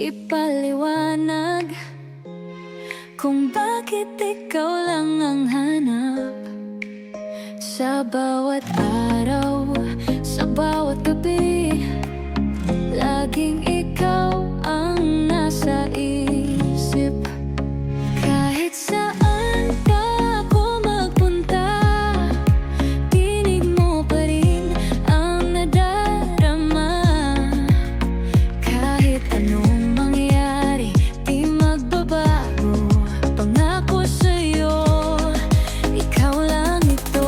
ipaliwanag kung bakit ikaw lang ang hanap. Sa bawat araw, sa bawat gabi, laging ikaw ang nasa isip. Kahit saan pa ako magpunta, tinig mo pa rin ang nadarama. Kahit anong mangyari, di magbabago. Pangako sa'yo, ikaw lang ito.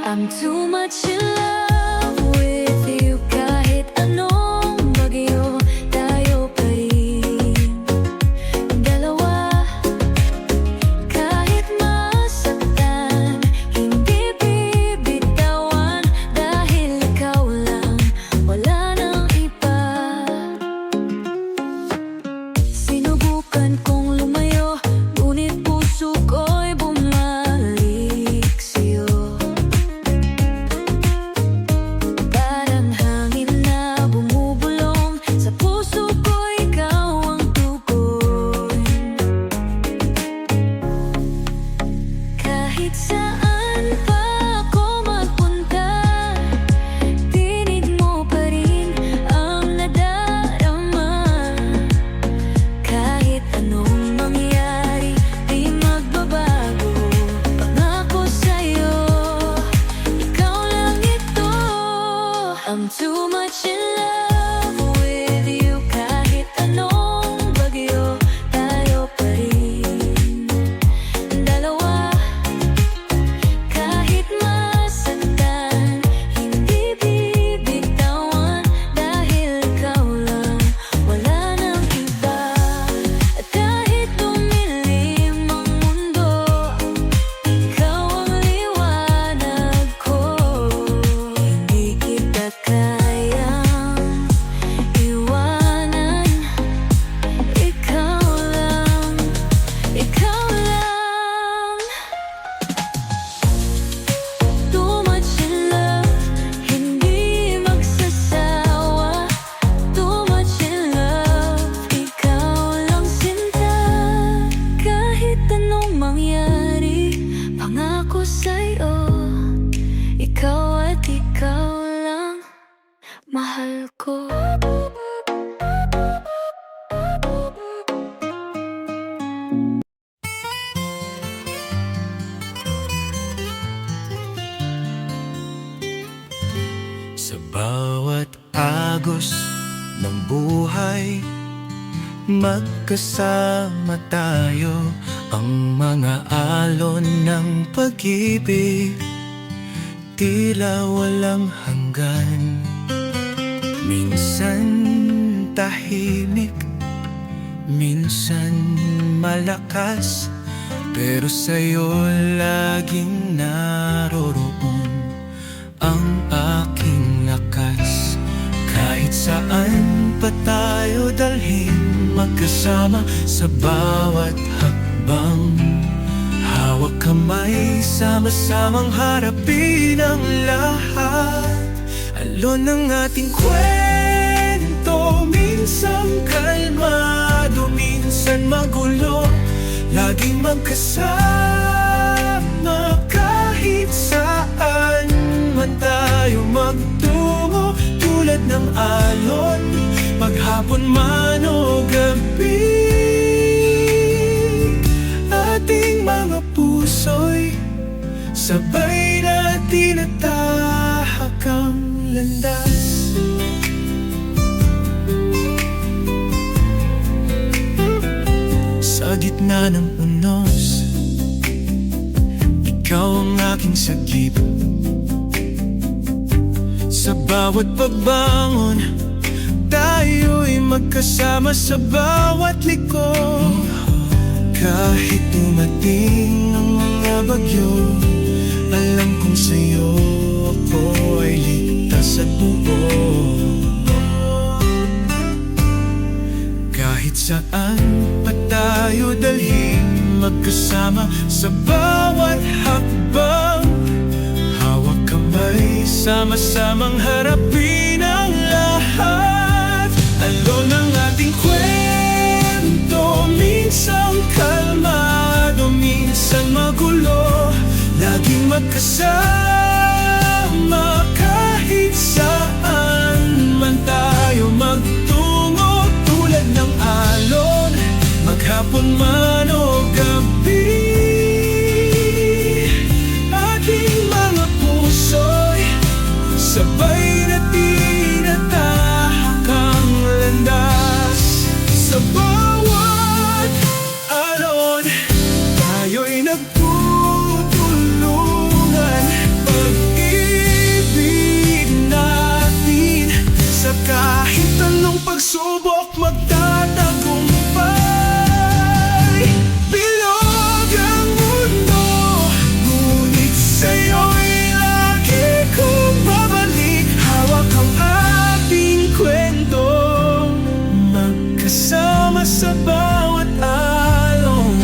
I'm too much in love with you. Kahit anong bagyo, tayo pa rin dalawa. Kahit masaktan, hindi bibitawan. Dahil ikaw lang, wala nang iba. Sinubukan kong lumayo, ngunit puso ko'y bumalik sa'yo. Parang hangin na bumubulong sa puso ko, ikaw ang tugon. Kahit saan pa ako magpunta, tinig mo pa rin ang nadarama. Kahit anong mangyari, di magbabago. Pangako sa'yo, ikaw lang ito. I'm too much in love with you. Kahit anong bagyo, tayo pa rin dalawa. Kahit masaktan, hindi bibitawan. Dahil ikaw lang, wala nang iba. At kahit dumilim ang mundo, ikaw ang liwanag ko. Hindi kita kayang iwanan. Ikaw lang, ikaw lang. Too much in love, hindi magsasawa. Too much in love, ikaw lang sinta. Kahit anong mangyari, pangako sa'yo, ikaw at ikaw lang, mahal ko. Sa bawat agos ng buhay, magkasama tayo. Ang mga alon ng pag-ibig, tila walang hanggan. Minsan tahimik, minsan malakas, pero sa'yo laging naroroon ang aking lakas. Kahit saan pa tayo dalhin, magkasama sa bawat hakbang. Hawak kamay, sama-samang harapin ang lahat. Alon ng ating kwento, minsan kalmado, minsan magulo. Laging magkasama kahit saan man tayo magtungo. Tulad ng alon, maghapon man o gabi, ating mga puso'y sabay natin natahak ang landas. Sa gitna ng unos, ikaw ang aking sagip. Sa bawat pagbangon, tayo'y magkasama sa bawat liko. Kahit dumating ang mga bagyo, alam kong sa'yo ako ay ligtas at buo. Kahit saan pa tayo dalhin, magkasama sa bawat hakbang. Hawak kamay, sama-samang harapin ang lahat. Alon ang ating kwento, hapon man o gabi, ating mga puso'y sabay na tinatahak ang landas. Sa bawat alon, tayo'y nagtutulungan. Pag-ibig natin sa kahit anong pagsubok magtatagumpay. Bilog ang mundo, ngunit sa'yo'y lagi kong babalik. Hawak ang ating kwento, magkasama sa bawat alon.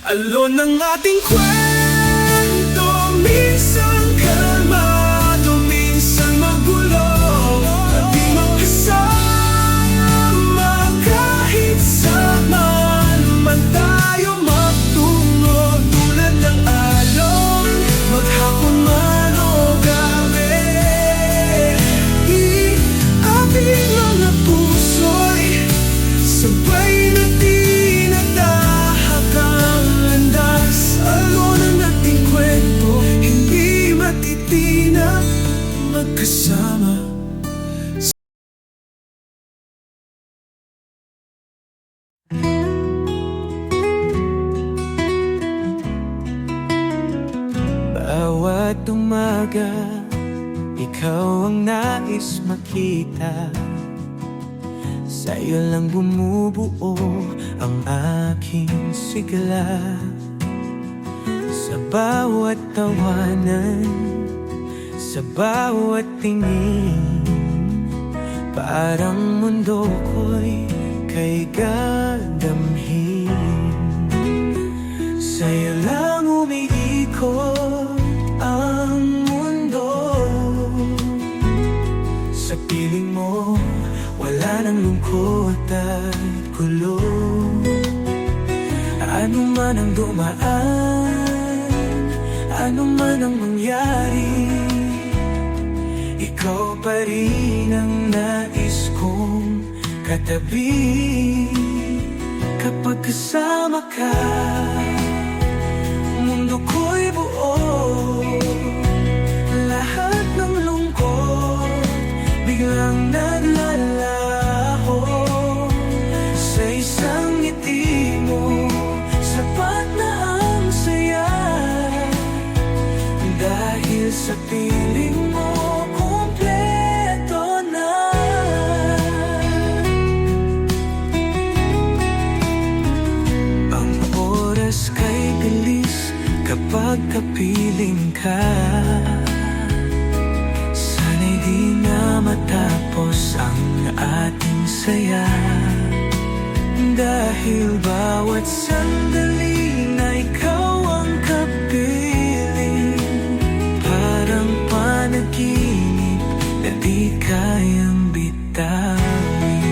Alon ng ating kwento, minsan kalmado, minsan magulo. Di magkasama kahit saan man tayo magtungo. Tulad ng alon, maghapon man o gabi, ating mga puso'y sabay na tinatahak ang landas. Alon ang ating kwento, hindi matitinag, magkasama. Bawat umaga, ikaw ang nais makita. Sa'yo lang bumubuo ang aking sigla. Sa bawat tawanan, sa bawat tingin, parang mundo ko'y kay gadamhin. Sa'yo lang umiikot ang mundo. Sa piling mo, wala nang lungkot at gulo. Ano man ang dumaan, ano man ang mangyari, ikaw pa rin ang nais kong katabi. Kapag kasama ka, mundo ko'y buo. Lahat ng lungkot biglang naglalaho. Sa isang ngiti mo, sapat na ang saya. Dahil sa piling mo, kumpleto na. Ang oras kay bilis kapag kapiling ka. Sana'y di na matapos ang ating saya. Dahil bawat sandali na ikaw ang kapiling, parang panaginip na di kayang bitawin.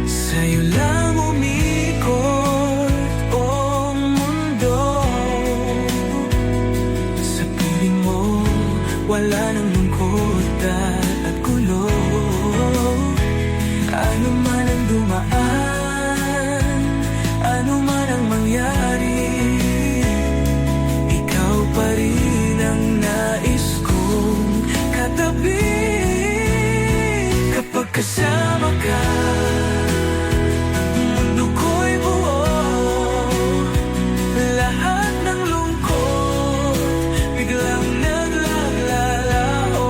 Sa'yo lang umikot ang mundo. Sa piling mo, wala nang lungkot at gulo. Ano man ang dumaan, ano man ang mangyari, ikaw pa rin ang nais kong katabi. Kapag kasama ka, mundo ko'y buo. Lahat ng lungkot biglang naglalaho.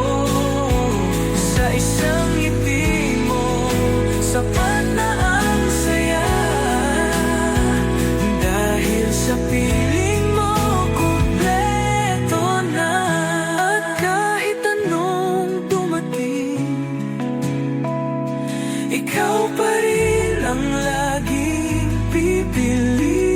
Sa isang ngiti mo, sapat na ang saya. Dahil sa piling mo, kumpleto na. At kahit anong dumating, ikaw pa rin ang laging pipili.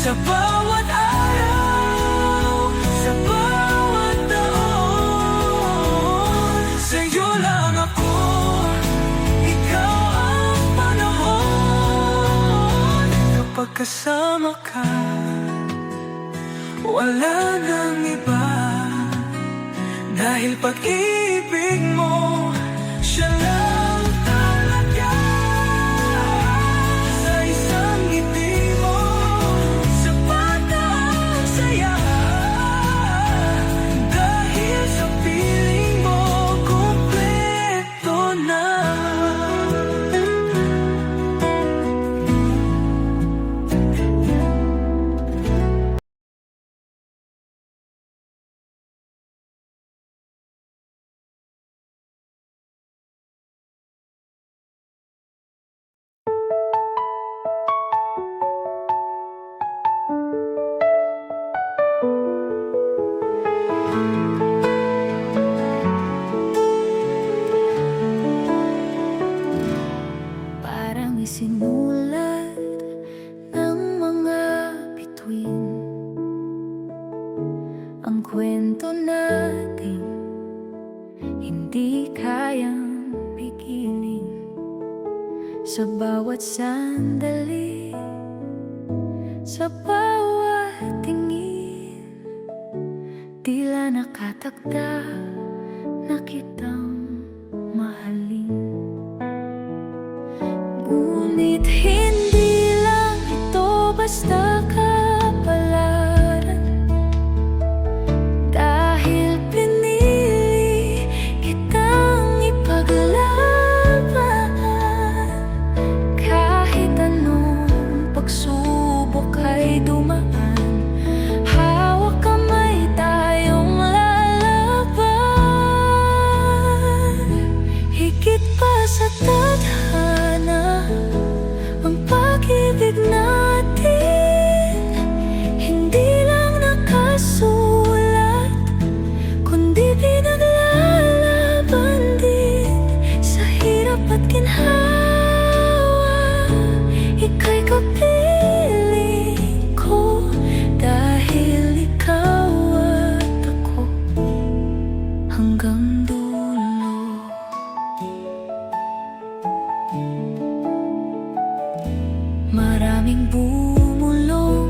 Sa bawat araw, sa bawat taon, sa'yo lang ako, ikaw ang panahon. Kapag kasama ka, wala nang iba. Dahil pag-ibig mo di kayang pigilin. Sa bawat sandali, sa bawat tingin, tila nakatakda na kitang mahalin. Ngunit hindi lang ito basta kapalaran, dahil pinili kitang ipaglaban. Kahit anong pagsubok ay dumaan, hawak kamay tayong lalaban. Higit pa sa tadhana ang pag-ibig natin, hindi lang nakasulat, kundi pinaglalaban din. Sa hirap at ginhawa, ika'y kapiling ko, dahil ikaw at ako hanggang dulo. Maraming bumulong,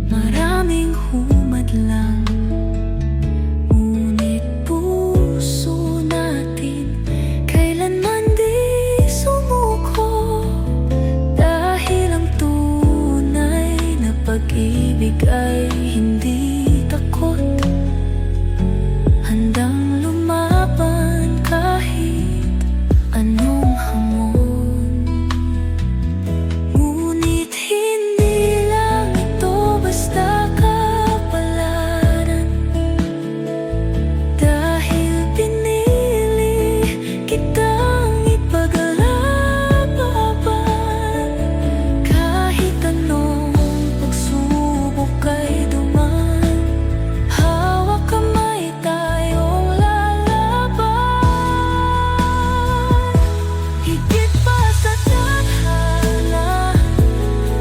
maraming humadlang, ngunit puso natin kailanman di sumuko. Dahil ang tunay na pag-ibig ay hindi takot, handang lumaban kahit anong hamon. Ngunit hindi lang ito basta kapalaran, dahil pinili kitang ipaglaban. Kahit anong pagsubok ay dumaan, hawak kamay tayong lalaban. Higit pa sa tadhana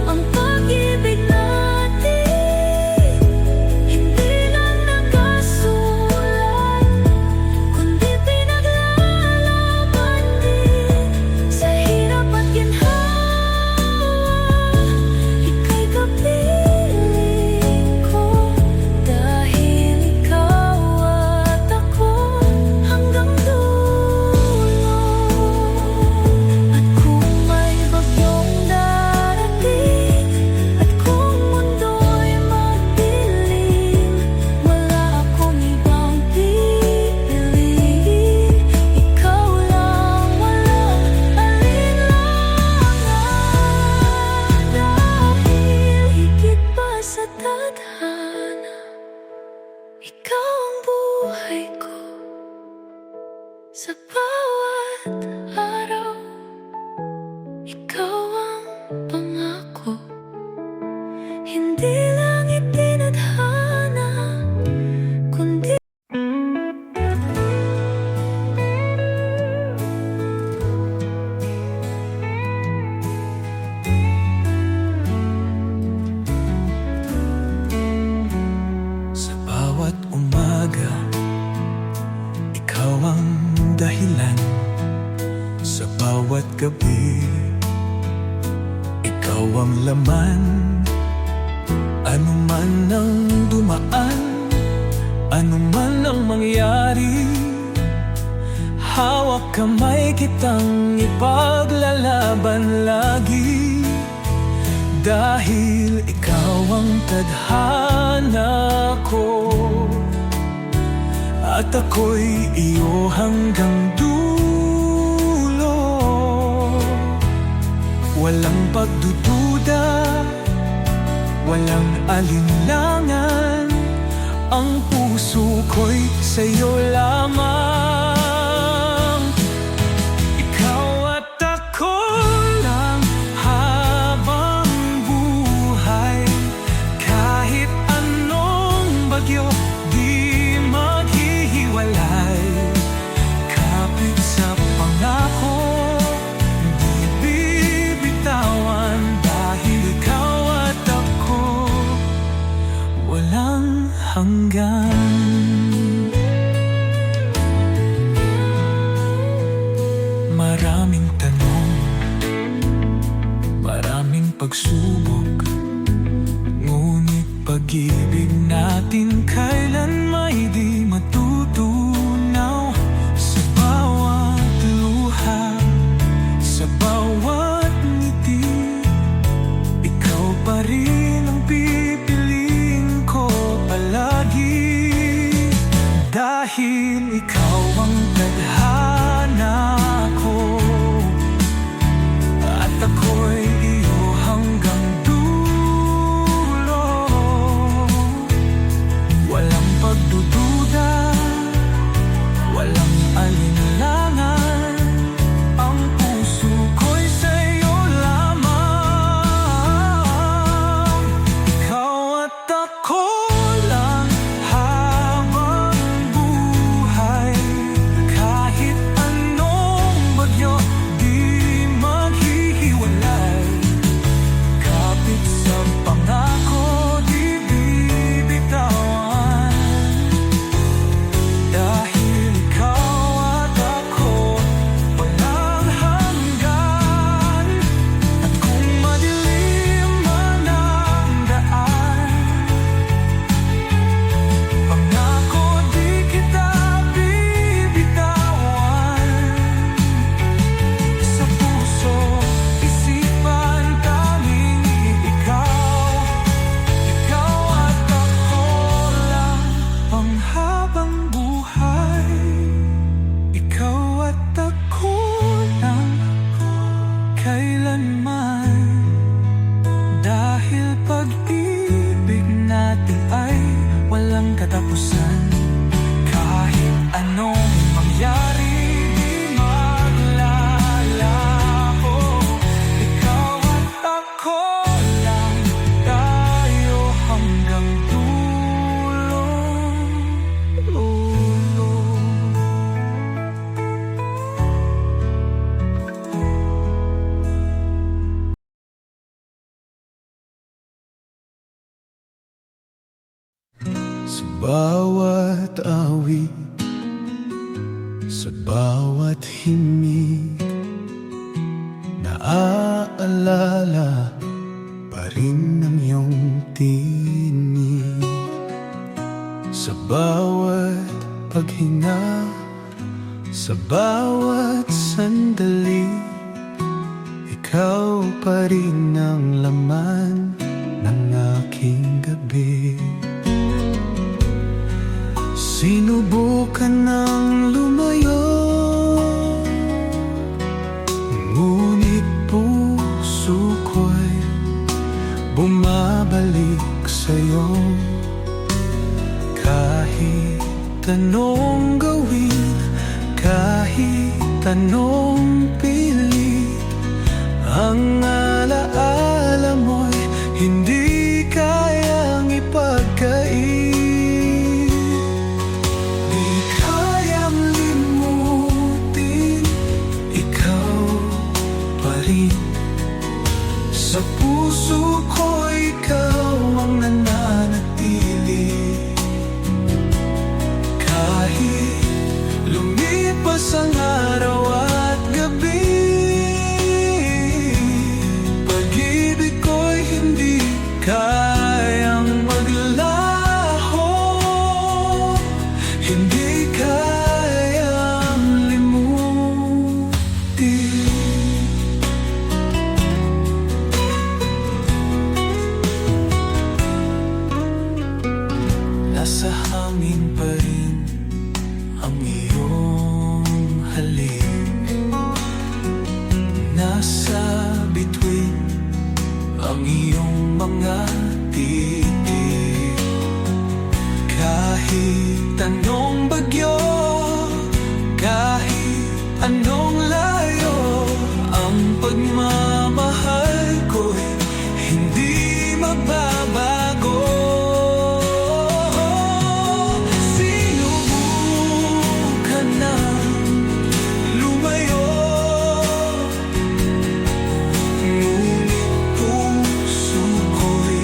ang pag-ibig natin, hindi lang nakasulat, kundi pinaglalaban din. Sa hirap at ginhawa, ika'y kapiling ko, dahil ikaw at ako hanggang dulo. At kung may bagyong darating, at kung mundo'y magdilim, wala akong ibang pipiliin. Ikaw lang, walang alinlangan. Dahil higit pa sa tadhana, ikaw ang buhay ko. Sa bawat araw, ikaw ang pangako. Hindi lang itinadhana, kundi Sa bawat umaga, ikaw ang dahilan. Sa bawat gabi, ikaw ang laman. Ano man ang dumaan, ano man ang mangyari, hawak kamay kitang ipaglalaban lagi. Dahil ikaw ang tadhana ko, at ako'y iyo hanggang dulo. Walang pagdududa, walang alinlangan, ang puso ko'y sa'yo lamang. Ikaw at ako lang habang buhay, kahit anong bagyo di maghihiwalay. Kapit sa pangako, di bibitawan, dahil ikaw at ako walang hanggan. pagsubok, ngunit pag-ibig natin kailan may di matutunaw. Sa bawat luha, sa bawat ngiti, ikaw pa rin ang pipiliin ko palagi. Dahil ikaw ang tadhana ko, at ako'y iyo hanggang dulo. Walang pagdududa, walang alinlangan, ang puso ko'y sa'yo lamang. Ikaw at ako lang habang buhay, kahit anong bagyo di maghihiwalay. Kapit sa pangako di bibitawan, dahil ikaw at ako walang hanggan. At kung madilim man ang daan, pangako di kita bibitawan. Sa puso, isipan, tanging ikaw. Ikaw at ako lang panghabang buhay. Ikaw at ako lang kailanman. Dahil pag-ibig natin ay walang katapusan. Kahit anong mangyari, di maglalaho. Ikaw at ako lang, tayo hanggang dulo. Sa bawat awit, sa bawat himig, naaalala pa rin ang iyong tinig. Sa bawat paghinga, sa bawat sandali, ikaw pa rin ang laman ng aking gabi. Sinubukan ng lumayo, ngunit puso ko'y bumabalik sa'yo. Kahit anong gawin, kahit anong pilit, ang alaala mo'y hindi kayang ipagkait. Di kayang limutin, ikaw pa rin. Sa puso ko ikaw ang nananatili. Kahit lumipas ang araw at gabi, pag-ibig ko'y hindi kayang maglaho, hindi kayang limutin. Nasa hangin pa rin ang iyong halik, nasa bituin ang iyong mga titig. Kahit anong bagyo, kahit anong layo, ang pagmamahal ko'y hindi magbabago. Sinubukan na lumayo, ngunit puso ko'y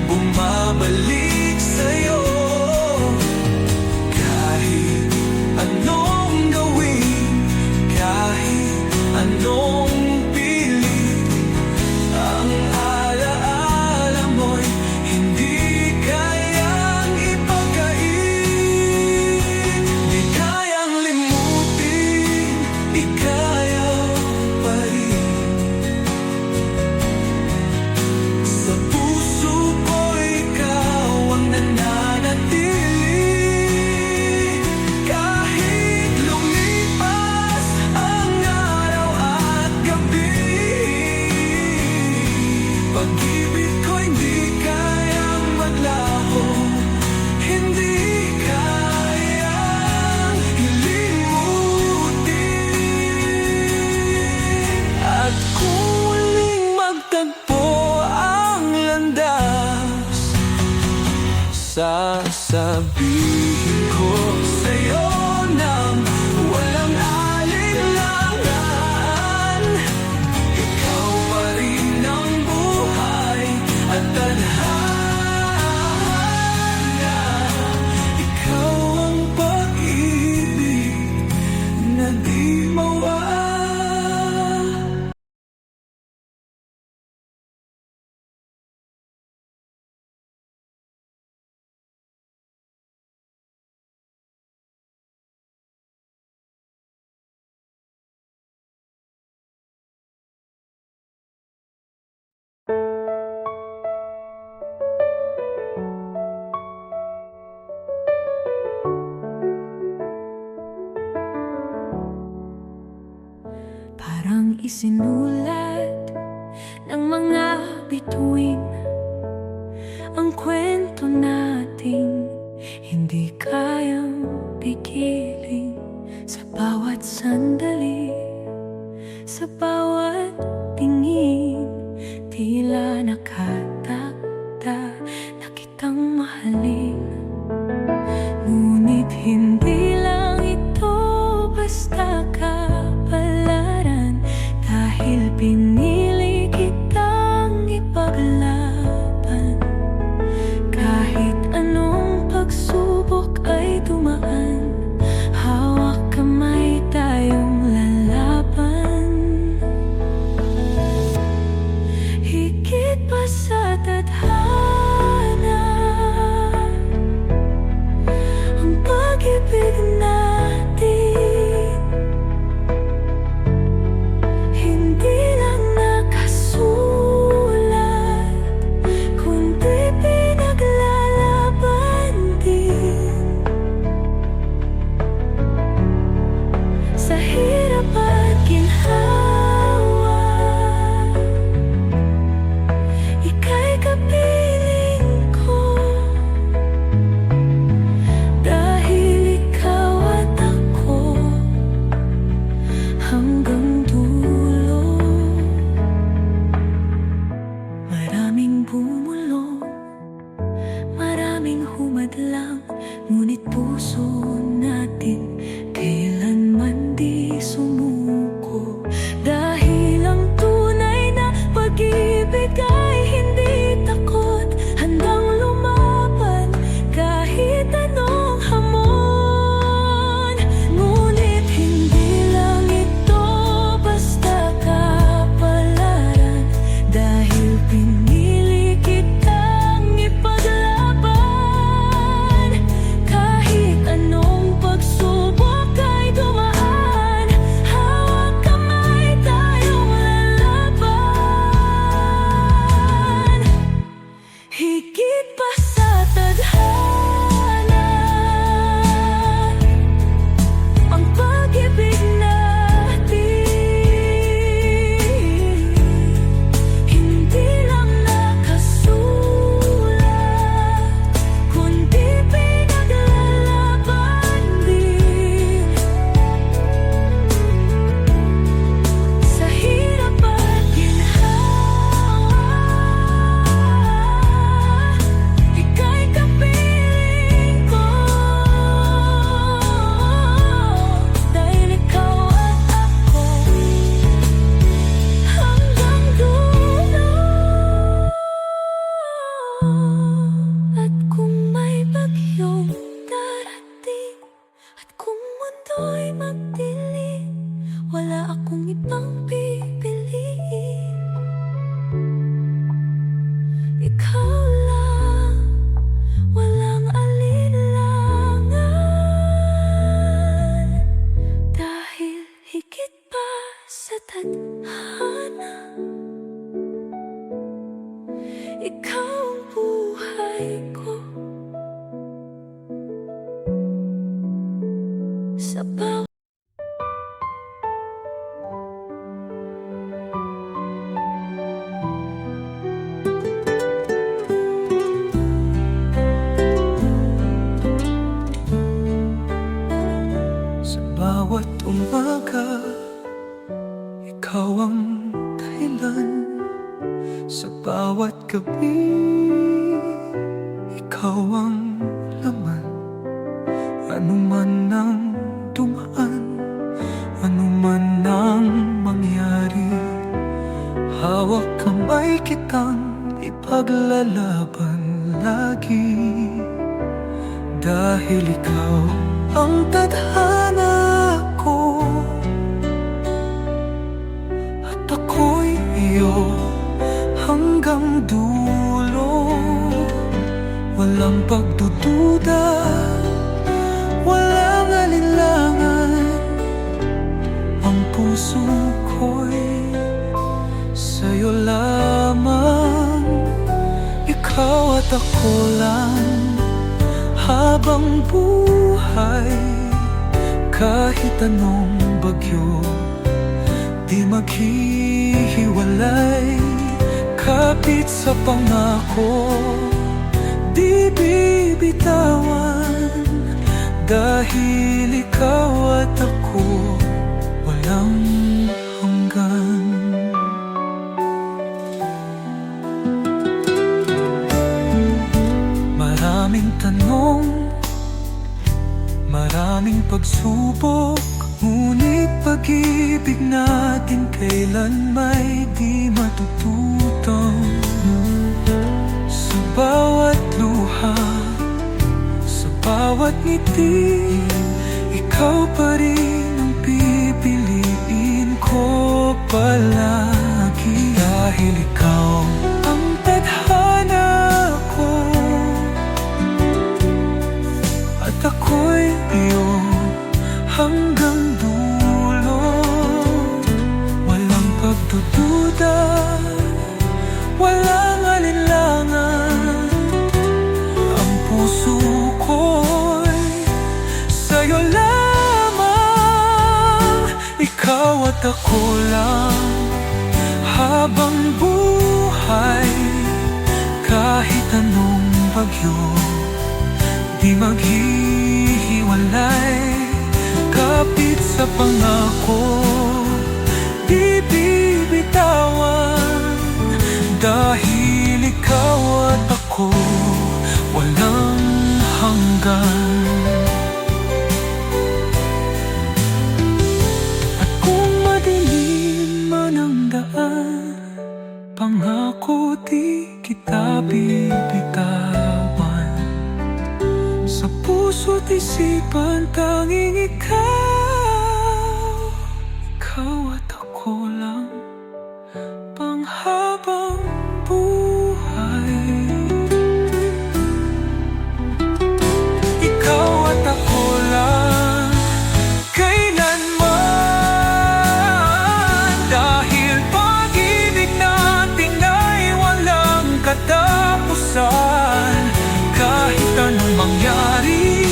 bumabalik sa'yo. Kahit anong gawin, sasabihin ko sa'yo nang walang alinlangan. Ikaw pa rin ang buhay at tadhana. Ikaw ang pag-ibig na di mawala. Parang isinulat ng mga bituin ang kwento nating hindi kayang pigilin. Sa bawat sandali, sa bawat tingin, tila nakatakda na kitang mahalin. Ngunit hindi lang ito basta kapalaran, dahil pinili kitang ipaglaban. Kahit anong pagsubok ay dumaan, hawak kamay tayong lalaban. Higit pa sa tadhana, ang pag-ibig natin hindi lang nakasulat, kundi pinaglalaban din. Sa hirap at ginhawa, ika'y kapiling ko, dahil ikaw at ako hanggang dulo. Maraming bumulong, maraming humadlang, ngunit puso natin kailanman di sumuko. Dahil ang tunay na pag-ibig ay hindi takot, handang lumaban kahit anong hamon. Ngunit hindi lang ito basta kapalaran, dahil pinili kitang ipaglaban. Kahit anong pagsubok ay dumaan, hawak kamay tayong lalaban. Higit pa sa tadhana, ang pag-ibig natin hindi lang nakasulat, kundi pinaglalaban din. Sa hirap at ginhawa, ika'y kapiling ko, dahil ikaw at ako hanggang dulo. At kung may bagyong darating, at kung mundo'y magdilim, wala akong ibang pipiliin. Ikaw lang, walang alinlangan, dahil higit pa sa tadhana, ikaw ang buhay ko. Sa bawat umaga, ikaw ang dahilan. Sa bawat gabi, ikaw ang laman. hawak kamay kitang ipaglalaban lagi. Dahil ikaw ang tadhana ko, at ako'y iyo hanggang dulo. Walang pagdududa, walang alinlangan. Ang puso ko'y sa'yo lamang. Ikaw at ako lang habang buhay. Kahit anong bagyo, di maghihiwalay. Kapit sa pangako, di bibitawan. Dahil ikaw at ako walang hanggan. Maraming tanong, maraming pagsubok, ngunit pag-ibig natin kailan may di matututong. Sa bawat luha, sa bawat ngiti, ikaw pa rin ang pipiliin ko palagi. Dahil ikaw ang tadhana ko, at ako'y iyo hanggang dulo. Walang pagdududa, walang alinlangan. Ang puso ko'y sa'yo lamang. Ikaw at ako lang habang buhay. Kahit anong bagyo, di maghihiwalay. Kapit sa pangako, di bibitawan. Dahil ikaw at ako walang hanggan. At kung madilim man ang daan, pangako di kita bibitawan. Sa puso't isipan tanging ikaw. Ikaw at ako lang panghabang buhay. Ikaw at ako lang kailanman. Dahil pag-ibig natin ay walang katapusan. Kahit anong mangyari,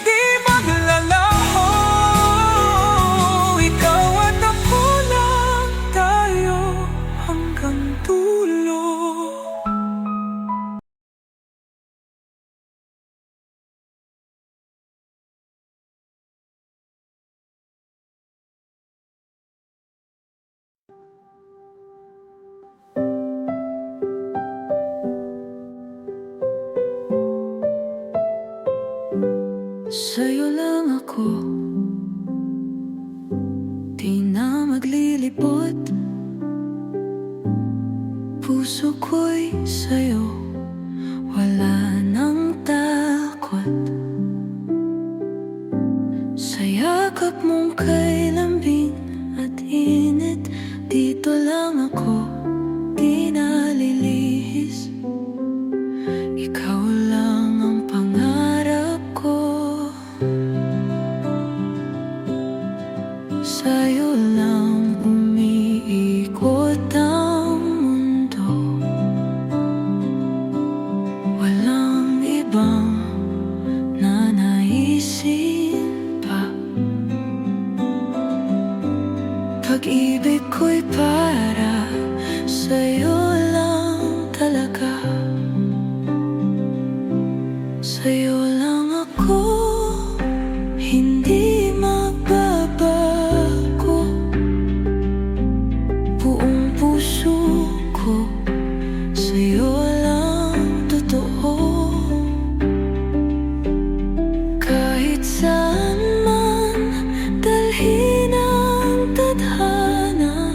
di maglalaho. Ikaw at ako lang, tayo hanggang dulo. Sa'yo lang ako, di na maglilibot. Puso ko'y sa'yo, wala nang takot. Sa yakap mong kay lambing at init, dito lang ako, di nalilihis. Ikaw lang ang pangarap ko. Sa'yo lang umiikot ang mundo. Walang ibang nanaisin pa. Pag-ibig ko'y para sa'yo lang talaga. Sa'yo lang ako, hindi magbabago. Buong puso ko, sa'yo lang totoo. Kahit saan man dalhin ang tadhana,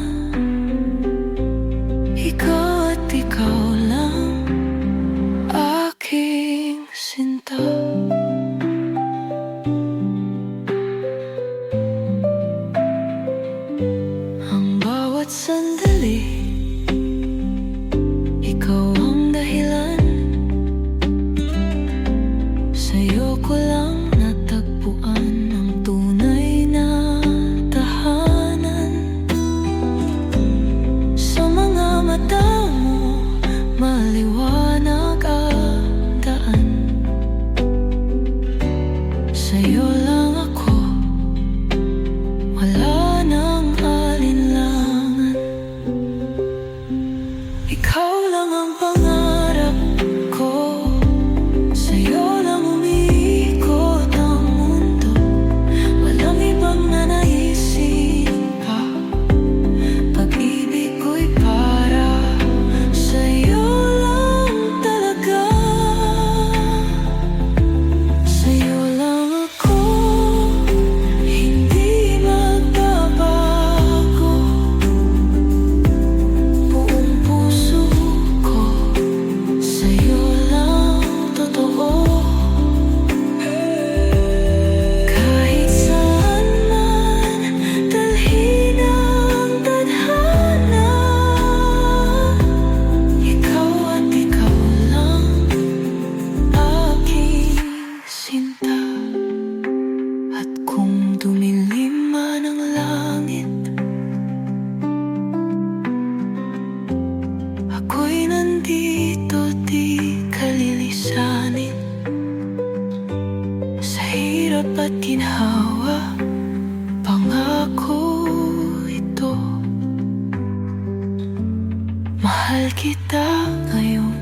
kita ngayon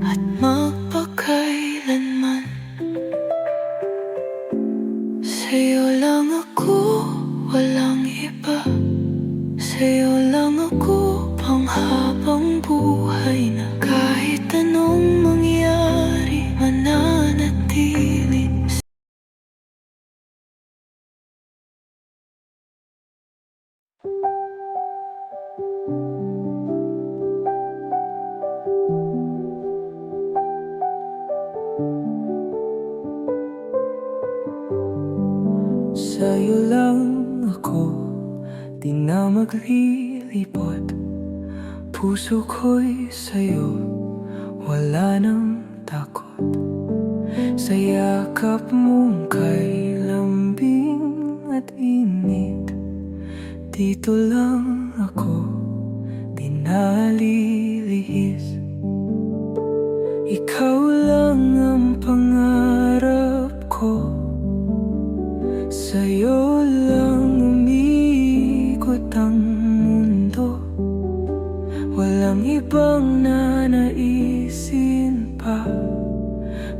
at magpakailanman. Sa'yo lang ako, walang iba. Sa'yo lang ako, panghabang buhay na. Kahit anong mangyari, mananatili. Sa'yo lang ako, di na maglilibot. Puso ko'y sa'yo, wala nang takot. Sa yakap mong kay lambing at init, dito lang ako, di nalilihis. Ikaw lang ang pangarap ko, sa'yo lang umikot ang mundo. Walang ibang nanaisin pa.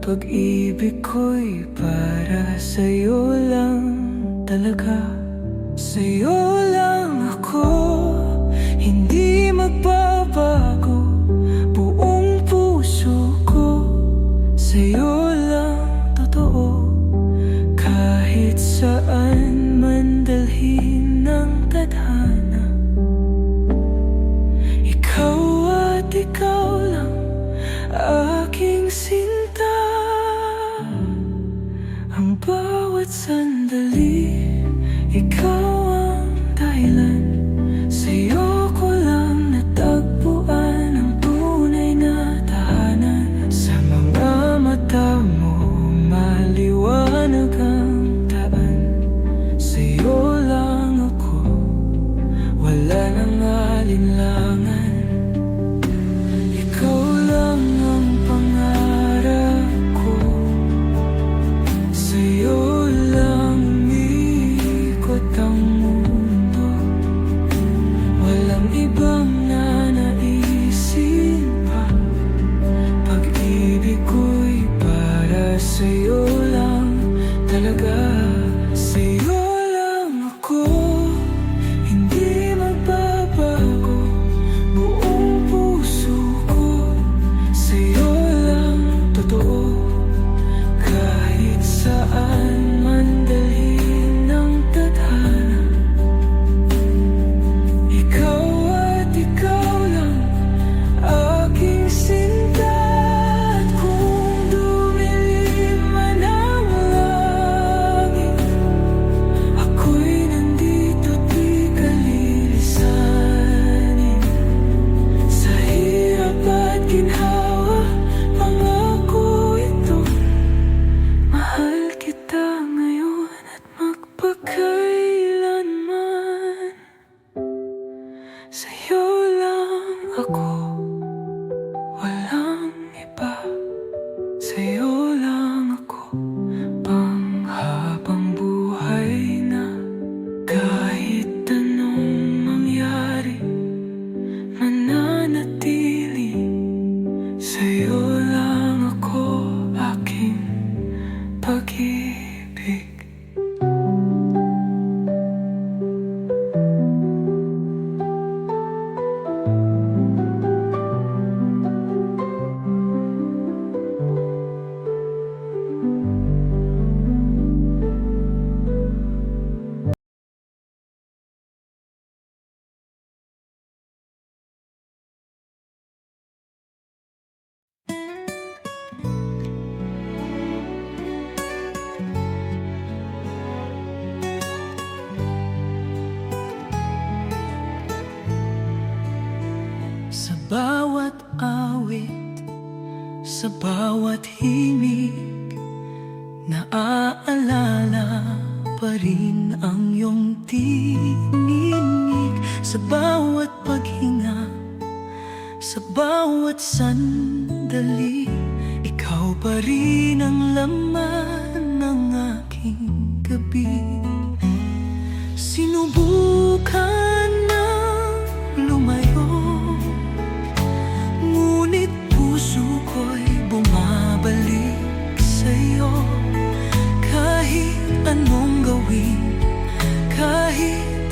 Pag-ibig ko'y para sa'yo lang talaga. Sa'yo lang ako, hindi magbabago. Buong puso ko, sa'yo lang totoo. Kahit saan man dalhin ng tadhana, ikaw at ikaw lang aking sinta. Ang bawat sandali, ikaw ang dahilan. Sa'yo ko lang natagpuan ang tunay na tahanan. Sa mga mata mo, maliwanag ang daan. Sa'yo lang ako, wala nang alinlangan. Ikaw lang ang pangarap ko, sa'yo lang umikot ang mundo. Walang ibang nanaisin pa. Pag-ibig ko'y para sa'yo lang talaga. Sa'yo lang ako, hindi magbabago. Buong puso ko, sa'yo lang totoo. Kahit saan man dalhin ng tadhana, ikaw at ikaw lang aking sinta. At kung dumilim man ang langit, ako'y nandito di ka lilisanin. Sa hirap at ginhawa, pangako ito. Mahal kita ngayon at magpakailanman. Sa'yo lang ako, walang iba. Sa'yo lang ako, panghabang buhay na. Kahit anong mangyari, mananatili. Sa'yo lang ako, aking pag-ibig. Sa bawat awit, sa bawat himig, naaalala pa rin ang iyong tinig. Sa bawat paghinga, sa bawat sandali, ikaw pa rin ang laman ng aking gabi. Sinubukan ng lumayo,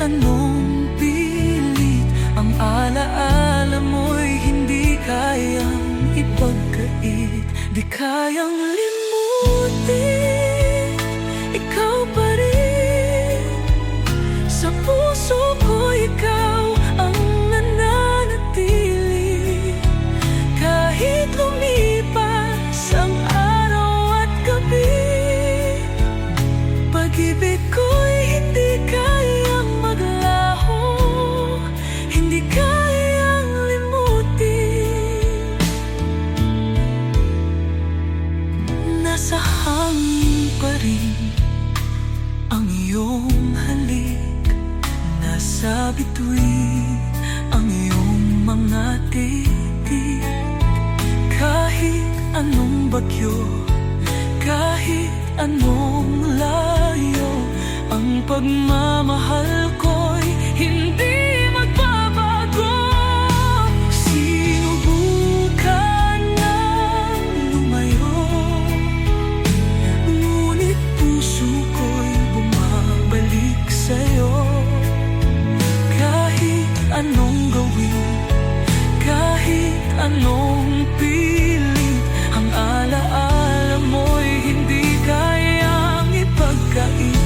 anong pilit, ang alaala mo'y hindi kayang ipagkait. Di kayang limutin, ikaw pa rin. Sa puso ko ikaw ang nananatili. Kahit lumipas ang araw at gabi, pag-ibig ko'y hindi kayang maglaho, hindi kayang limutin. Nasa hangin pa rin ang iyong halik, nasa bituin ang iyong mga titig. Kahit anong bagyo, kahit anong layo, ang pagmamahal ko'y hindi magbabago. Sinubukan ng lumayo, ngunit puso ko'y bumabalik sa'yo. Kahit anong gawin, kahit anong pilit, ang alaala mo'y hindi kayang ipagkait.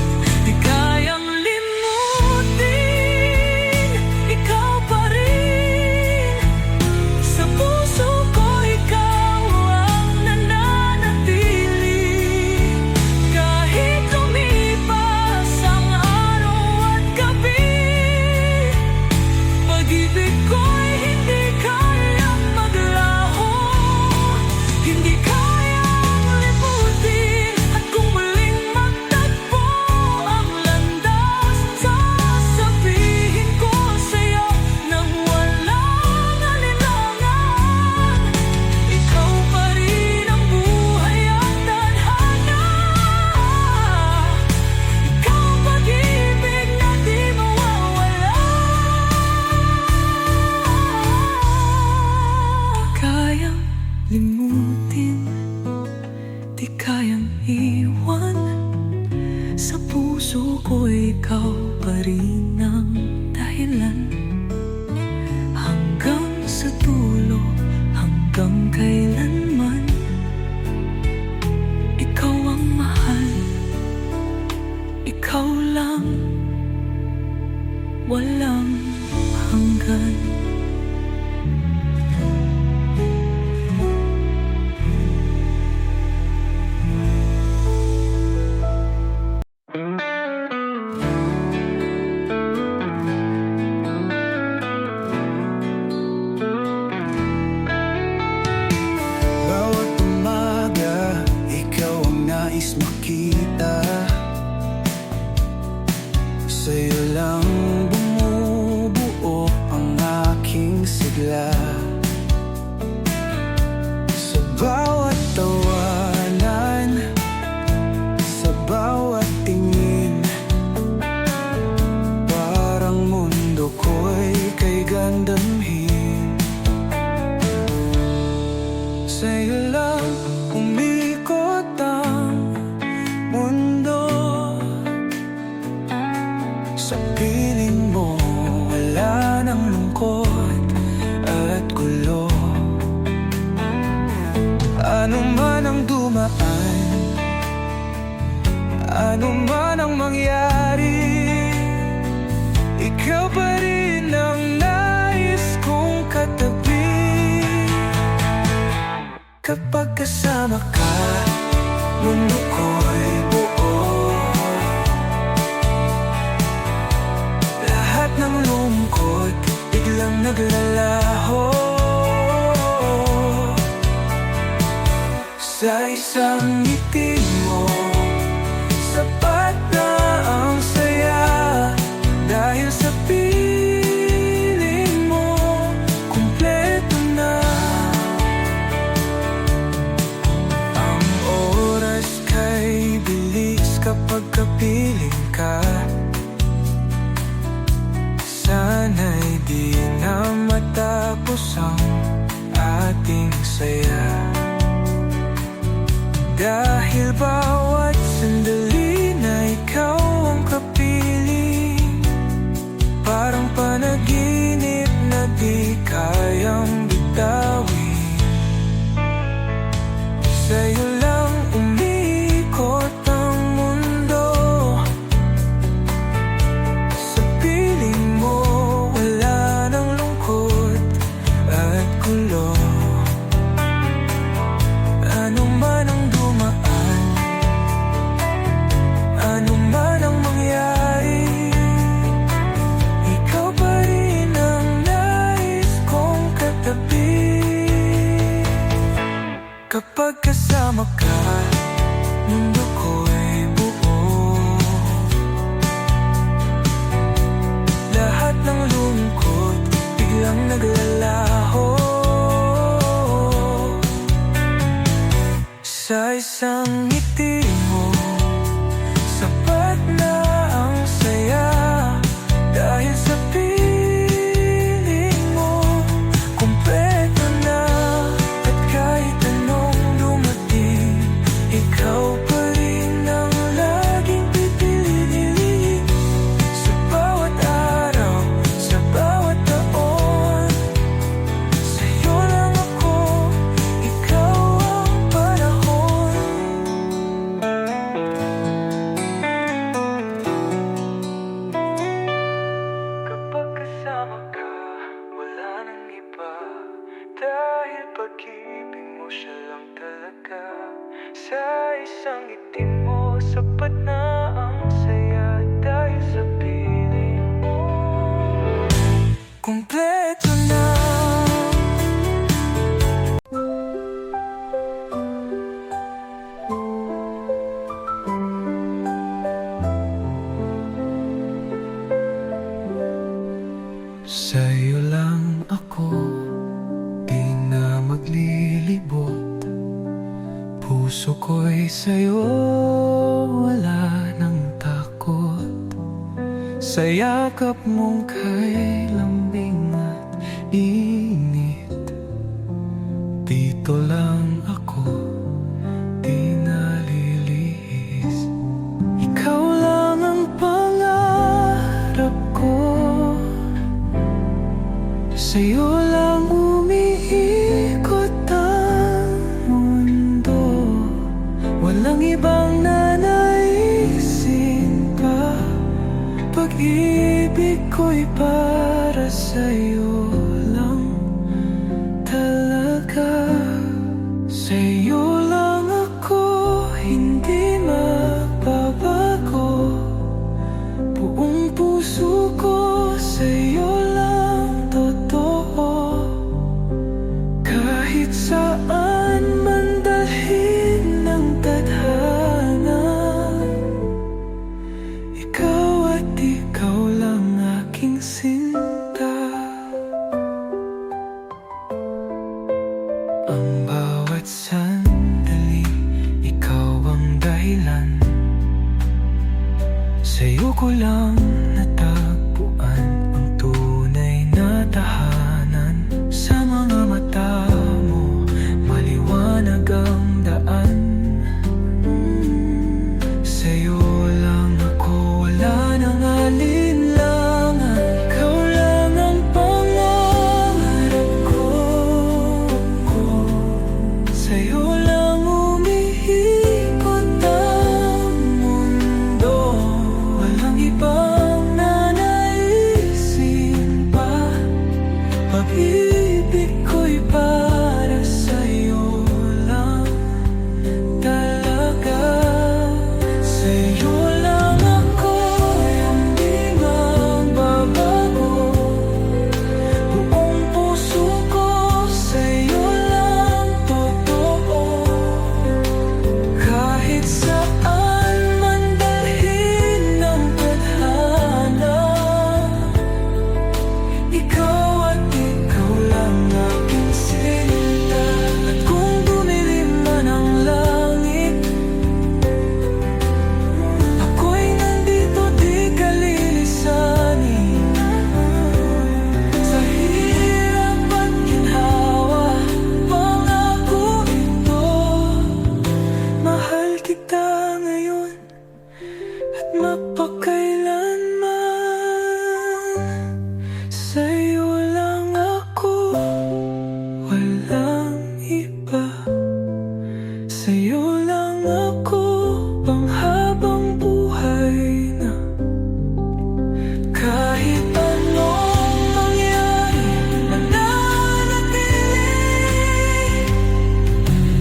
Di kayang limutin, ikaw pa rin. Sa puso ko ikaw ang nananatili. Kahit lumipas ang araw at gabi, pag-ibig ko'y hindi kayang maglaho, hindi kayang limutin. At kung muling magtagpo ang landas, sasabihin ko sa'yo nang walang alinlangan, ikaw pa rin ang buhay at tadhana. Ikaw ang pag-ibig na di mawawala. Di kayang limutin, di kayang iwan. Sa puso ko ikaw pa rin ang dahilan. Hanggang sa dulo, hanggang kailanman, ikaw ang mahal, ikaw lang, walang hanggan. Bawat umaga, ikaw ang nais makita. Sa'yo lang bumubuo ang aking sigla. Sa bawat tawanan, sa bawat tingin, parang mundo ko'y kay gandamhin. Sa'yo lang umikot ang mundo. Sa piling mo wala nang lungkot at gulo. Ano man ang dumaan, ano man ang mangyari, ikaw pa rin ang nais kong katabi. Kapag kasama ka, mundo ko'y buo. Lahat ng lungkot biglang naglalaho. Sa isang ngiti mo, sapat na ang saya. Dahil sa piling mo, kumpleto na. Ang oras kay bilis kapag kapiling ka. Sana'y di na matapos ang ating saya. Dahil bawat sandali na ikaw ang kapiling, isang ngiti mo, sapat na ang saya. Dahil sa piling mo, kumpleto na. At kahit anong dumating, ikaw pa rin ang laging pipiliin. Sa bawat araw, sa bawat taon, sa'yo lang ako, ikaw ang panahon. Kapag kasama ka, wala nang iba. Dahil pag-ibig mo siya lang talaga. Sa isang ngiti mo, sapat na ang saya. Dahil sa piling mo, kumpleto na. Sa'yo lang ako, di na maglilibot. Puso ko'y sa'yo, wala nang takot. Sa yakap mong kay lambing at init, dito lang ako, di nalilihis. Ikaw lang ang pangarap ko, sa'yo lang umiikot ang mundo. Walang ibang nanaisin pa. Pag-ibig ko'y para sa'yo lang talaga. Sa'yo lang ako, hindi magbabago. Buong puso ko sa'yo lang totoo. Kahit saan man dalhin ng tadhana, ikaw at ikaw lang aking sinta. Ang bawat sandali, ikaw ang dahilan. Sa'yo ko lang natagpuan ang tunay na tahanan. Sa mga mata mo, maliwanag ang daan. Sa'yo lang ako, wala nang alinlangan. Ikaw lang ang pangarap ko. Sa'yo lang umiikot ang mundo. Walang ibang nanaisin pa. Pag-ibig ko'y para sa'yo lang talaga. Sa'yo lang ako, hindi magbabago. Buong puso ko sa'yo lang totoo. Kahit saan man dalhin ng tadhana, ikaw at ikaw lang aking sinta. At kung dumilim man ang langit, ako'y nandito, di ka lilisanin. Sa hirap at ginhawa, pangako ito. Mahal kita ngayon at mapakailanman. Sa'yo lang ako, walang iba. Sa'yo lang ako, panghabang buhay na. Kahit anong mangyari, mananatili.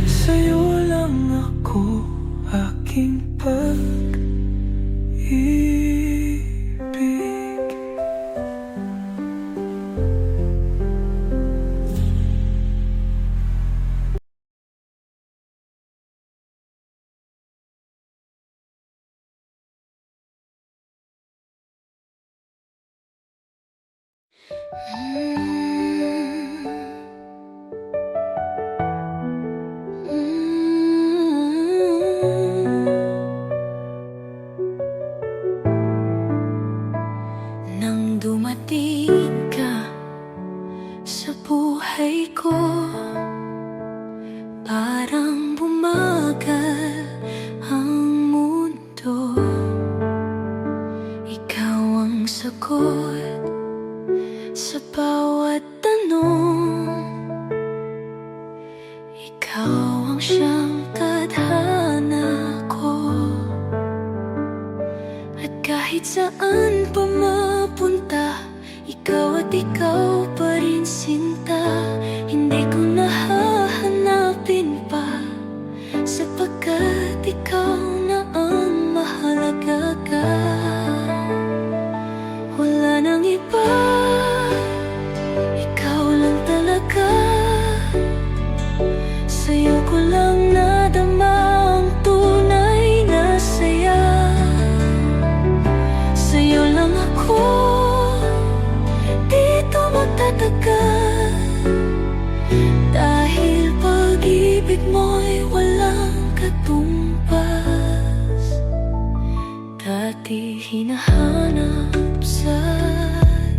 Sa'yo lang ako, aking pag-ibig. dumating ka sa buhay ko, parang bumagal ang mundo. Ikaw ang sagot sa bawat tanong, ikaw ang siyang tadhana ko. At kahit saan pa mapunta, ikaw at ikaw pa rin sinta. Hindi ko nahahanapin pa, sapagkat ikaw na ang mahalaga ka. Wala nang iba, ikaw lang talaga. Sa'yo ko lang nadama ang tunay na saya. Sa'yo lang ako dito magtatagal, dahil pag-ibig mo'y walang katumbas. Dati hinahanap sa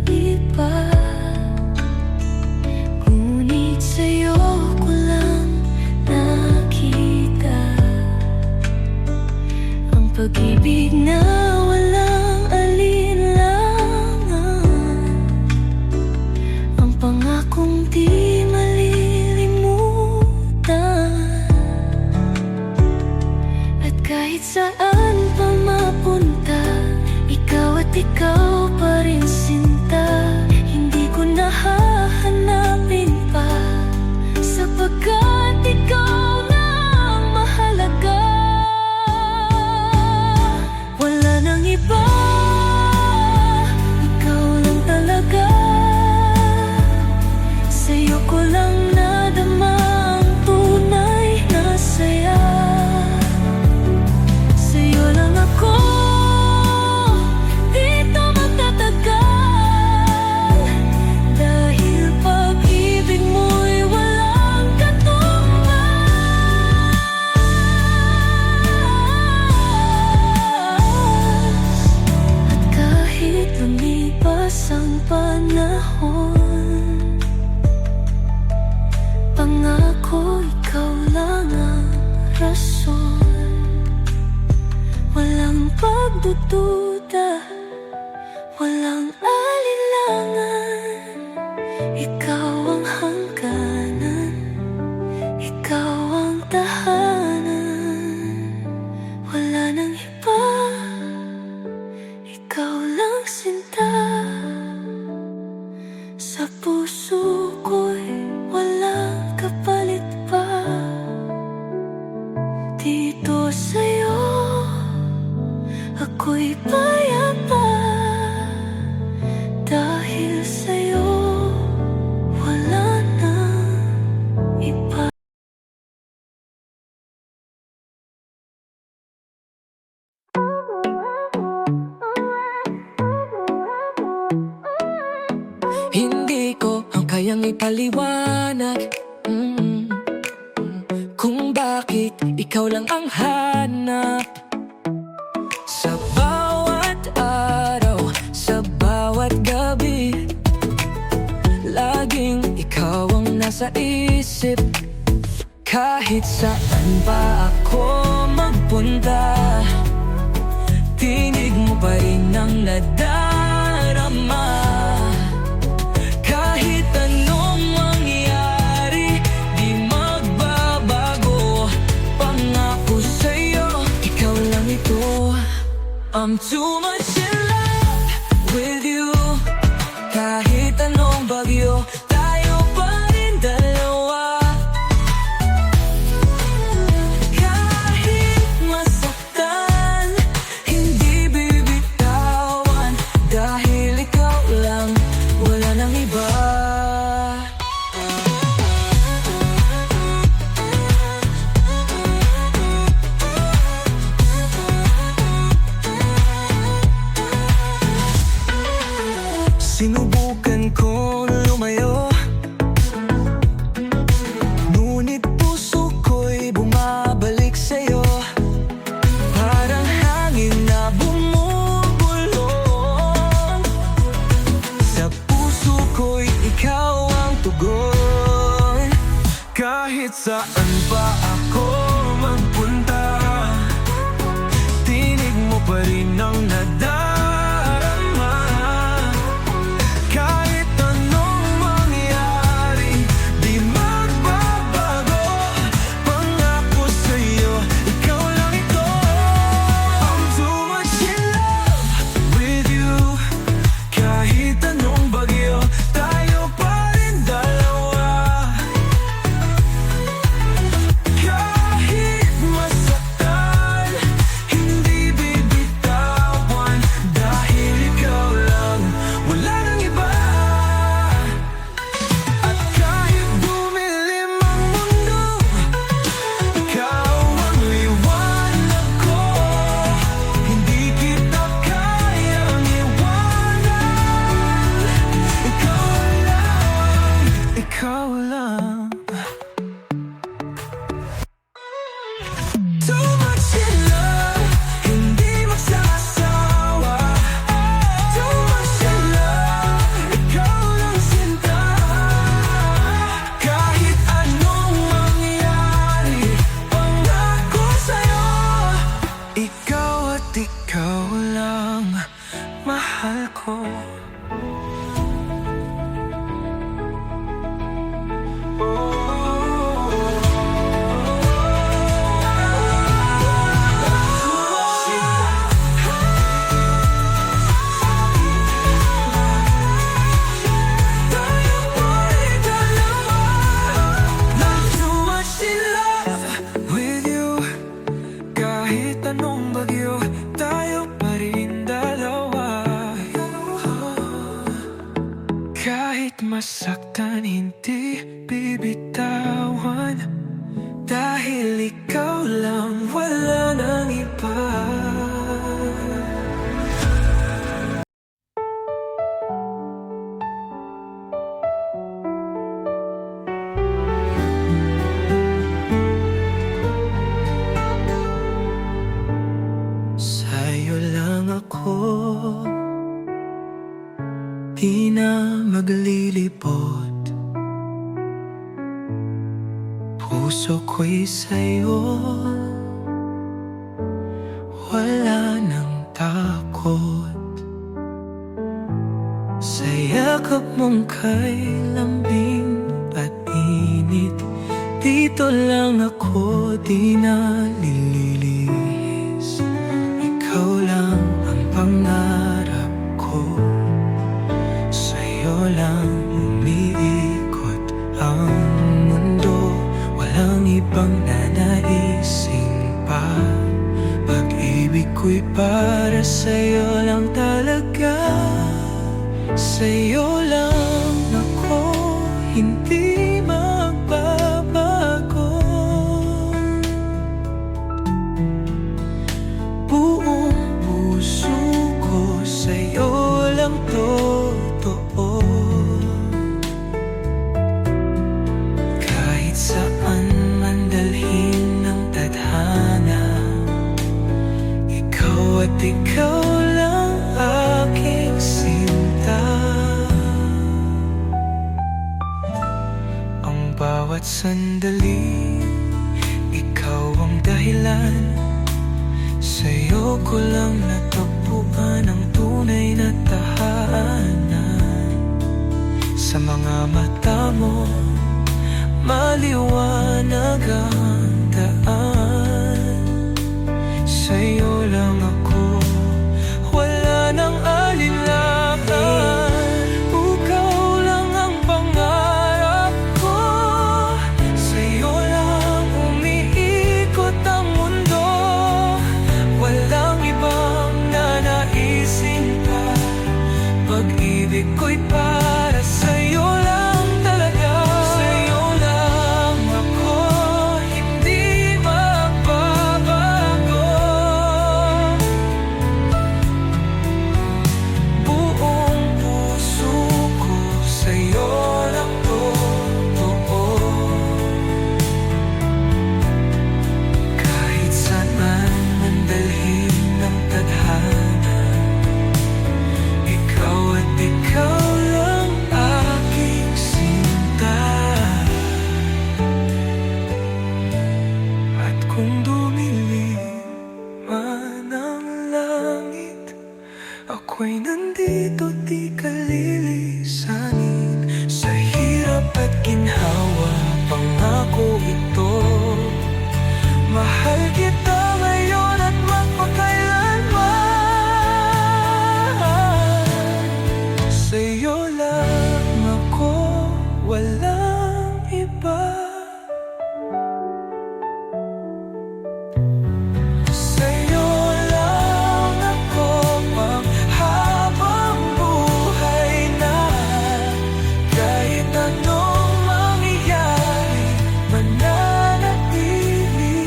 iba, ngunit sa'yo ko lang nakita ang pag-ibig na walang alinlangan, ang pangakong di malilimutan. At kahit saan pa mapunta, ikaw at ikaw pa rin sinta. Hindi ko nahahanapin pa, sapagkat ikaw na ang mahalaga. Wala nang iba, ikaw lang talaga. Sa'yo ko lang nadama ang tunay na saya. Sa'yo lang ako dito magtatagal, dahil pag-ibig mo'y walang katumbas. At kahit lumipas ang panahon, pangako ikaw lang ang rason. Walang pagdududa, walang alinlangan. Ikaw ang hangganan, ikaw ang tahanan. Wala nang iba, ikaw lang sinta. Sa puso ko'y walang kapalit pa. Dito sa'yo ako'y payapa, dahil sa'yo wala nang iba. Hindi ko ang kayang ipaliwanag kung bakit ikaw lang ang hanap. Sa bawat araw, sa bawat gabi, laging ikaw ang nasa isip. Kahit saan pa ako magpunta, tinig mo pa rin ang nadarama. Kahit anong mangyari, di magbabago. Pangako sa'yo, ikaw lang ito. I'm too much in love with you. Kahit anong bagyo, tayo pa rin dalawa. Kahit masaktan, hindi bibitawan, dahil ikaw lang, wala nang iba. Sinubukan kong lumayo, ngunit puso ko'y bumabalik sa'yo. Parang hangin na bumubulong, saan pa ako magpunta, tinig mo pa rin ang nadarama. Kahit anong mangyari, di magbabago. Pangako sa'yo, ikaw lang ito. I'm too much in love with you. Kahit anong bagyo, tayo pa rin dalawa. Kahit masaktan, hindi bibitawan. Dahil ikaw lang, wala nang iba. At kahit bumilim ang mundo, ikaw ang liwanag ko. Hindi kita kayang iwanan. Ikaw lang. Too much in love, hindi magsasawa. Too much in love, ikaw lang sinta. Kahit anong mangyari, pangako sa'yo, ikaw at ikaw lang, mahal ko. Kahit anong bagyo, tayo pa rin dalawa. Kahit masaktan, hindi bibitawan. Dahil ikaw lang, wala nang iba. Sa'yo lang ako, di na maglilipot. Puso ko'y sa'yo, wala nang takot. Sa yakap mong kay lambing at init, dito lang ako, di na lilihis. Ikaw lang ang pangarap ko, sa'yo lang umiikot ang mundo. Walang ibang nanaisin pa, pag-ibig ko'y para sa'yo lang talaga. Sa'yo lang ako, hindi magbabago. Buong puso ko sa'yo lang totoo. Kahit saan man dalhin ng tadhana, ikaw at ikaw lang aking sinta. Ang bawat sandali, ikaw ang dahilan. Sa'yo ko lang natagpuan ang tunay na tahanan. Sa mga mata mo, maliwanag ang daan. Sa'yo lang ako, wala nang alinlangan. Ikaw lang ang pangarap ko, sa'yo lang umiikot ang mundo. Walang ibang nanaisin pa, pag-ibig ko'y para sa'yo lang talaga. Sa'yo lang ako, hindi magbabago. Buong puso ko sa'yo lang totoo. Kahit saan man dalhin ng tadhana, ikaw at ikaw lang di ka lilisanin. Sa hirap at ginhawa, pangako ito. Mahal kita ngayon at magpakailanman. Sa'yo lang ako, walang iba. Sa'yo lang ako, habang buhay na. Kahit anong mangyayari, mananatili.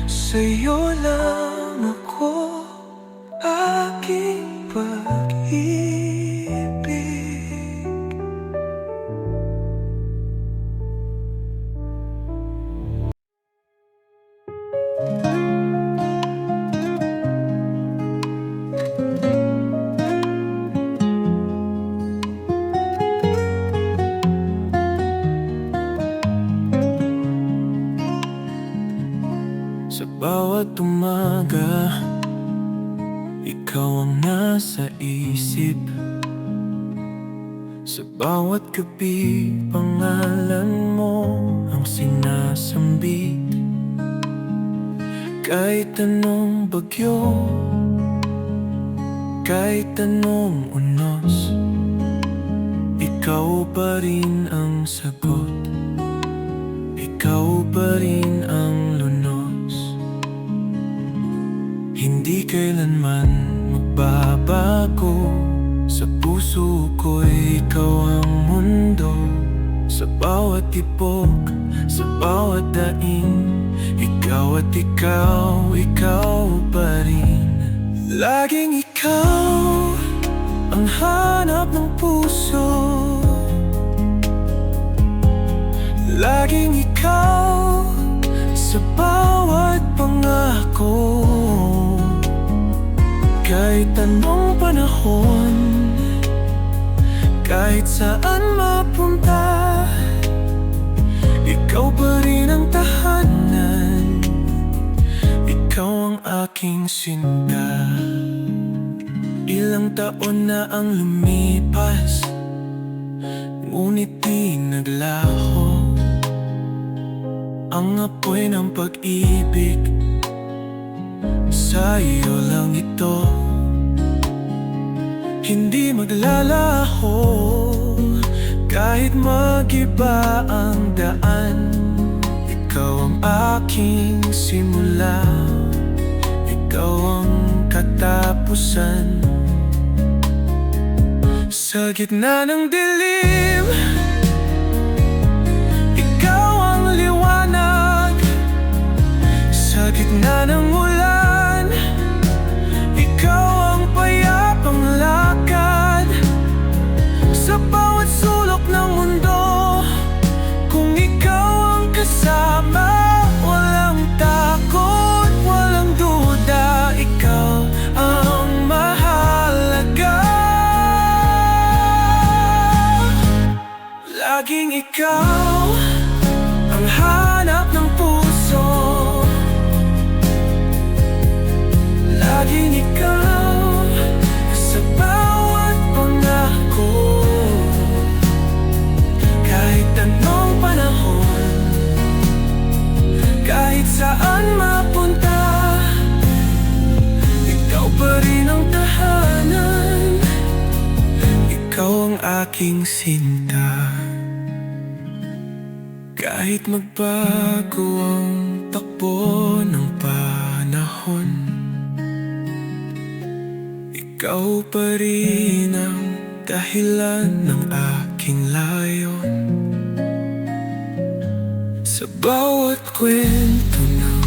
Sa'yo lang ako, aking pag-ibig. Sa bawat umaga, ikaw ang nasa isip. Sa bawat gabi, pangalan mo ang sinasambit. Kahit anong bagyo, kahit anong unos, ikaw pa rin ang sagot. Ikaw pa rin ang lunos. Hindi kailanman magbabago. Sa puso ko'y ikaw ang mundo. Sa bawat tipok, sa bawat daing, ikaw at ikaw, ikaw pa rin. Laging ikaw ang hanap ng puso. Laging ikaw sa bawat pangako. Kahit anong panahon, kahit saan mapunta, ikaw pa rin ang tahanan. Ikaw ang aking sinta. Ilang taon na ang lumipas, ngunit di naglaho ang apoy ng pag-ibig. Sa'yo lang ito, hindi maglalaho. Kahit mag-iba ang daan, ikaw ang aking simula. Ikaw ang katapusan. Sa gitna ng dilim, ikaw ang liwanag. Sa gitna ng ulan, ikaw ang payapang lakad. Sa bawat sulok ng mundo, kung ikaw ang kasama, walang takot, walang duda. Ikaw ang mahalaga. Laging ikaw ang hanap ng puso. Laging ikaw sa bawat pangako. Kahit anong panahon, kahit saan mapunta, ikaw pa rin ang tahanan. Ikaw ang aking sinta. Kahit magbago ang takbo ng panahon, ikaw pa rin ang dahilan ng aking layon. Sa bawat kwento ng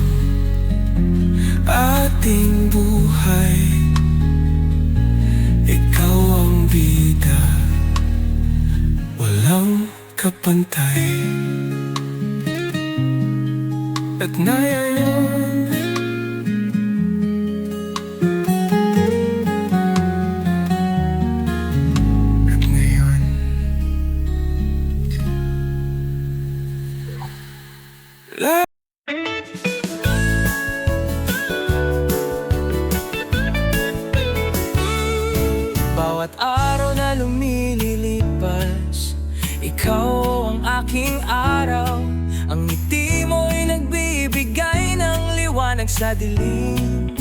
ating buhay, ikaw ang bida, walang kapantay. At ngayon, bawat araw na lumilipas, ikaw ang aking araw. Ang ngiti mo'y nagbibigay ng liwanag sa dilim.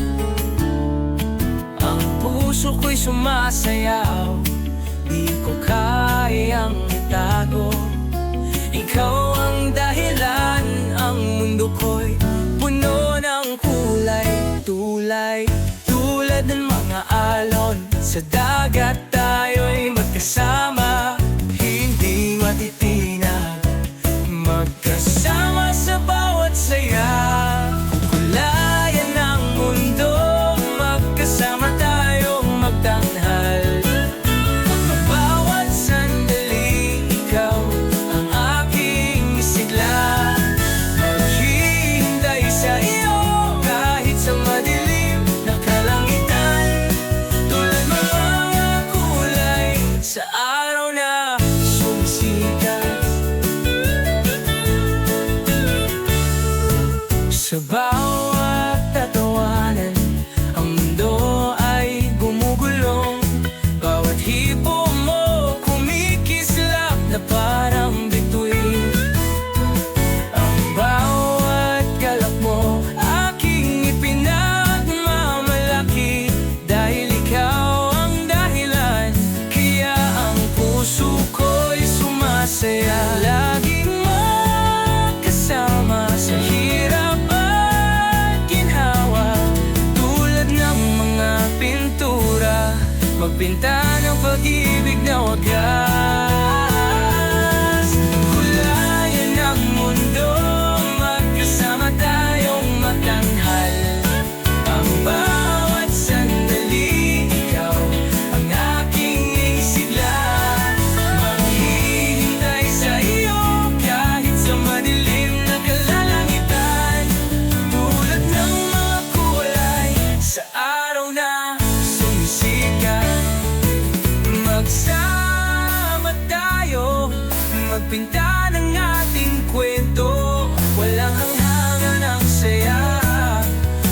Ang puso ko'y sumasayaw, di ko kayang itago. Ikaw ang dahilan, ang mundo ko'y puno ng kulay. Tulad ng mga alon sa dagat, tayo'y magkasama, hindi matitinag. Magkasama sa bawat saya, kukulayan ng mundo. Magkasama tayong magtanghal. Bawat sandali, ikaw ang aking sigla. Maghihintay sa iyo kahit sa madilim na kalangitan. Tulad mga kulay sa araw na sumisikat. Sa bawat tatawanan, ang mundo ay gumugulong. Bawat hipo mo kumikislap na parang bituin. Ang bawat galak mo aking ipinagmamalaki, dahil ikaw ang dahilan, kaya ang puso ko'y sumasaya. Laging magkasama sa hirap at ginhawa, tulad ng mga pintura, magpinta ng pag-ibig na wagas. Kulayan ng mundo, magkasama tayong matanghal. Ang bawat sandali, ikaw ang aking sigla. Maghihintay sa iyo kahit sa madilim na kalangitan. Tulad ng mga kulay sa araw na sumisikat. Magsama tayo, magpinta ng ating kwento. Walang hanghangan ng saya,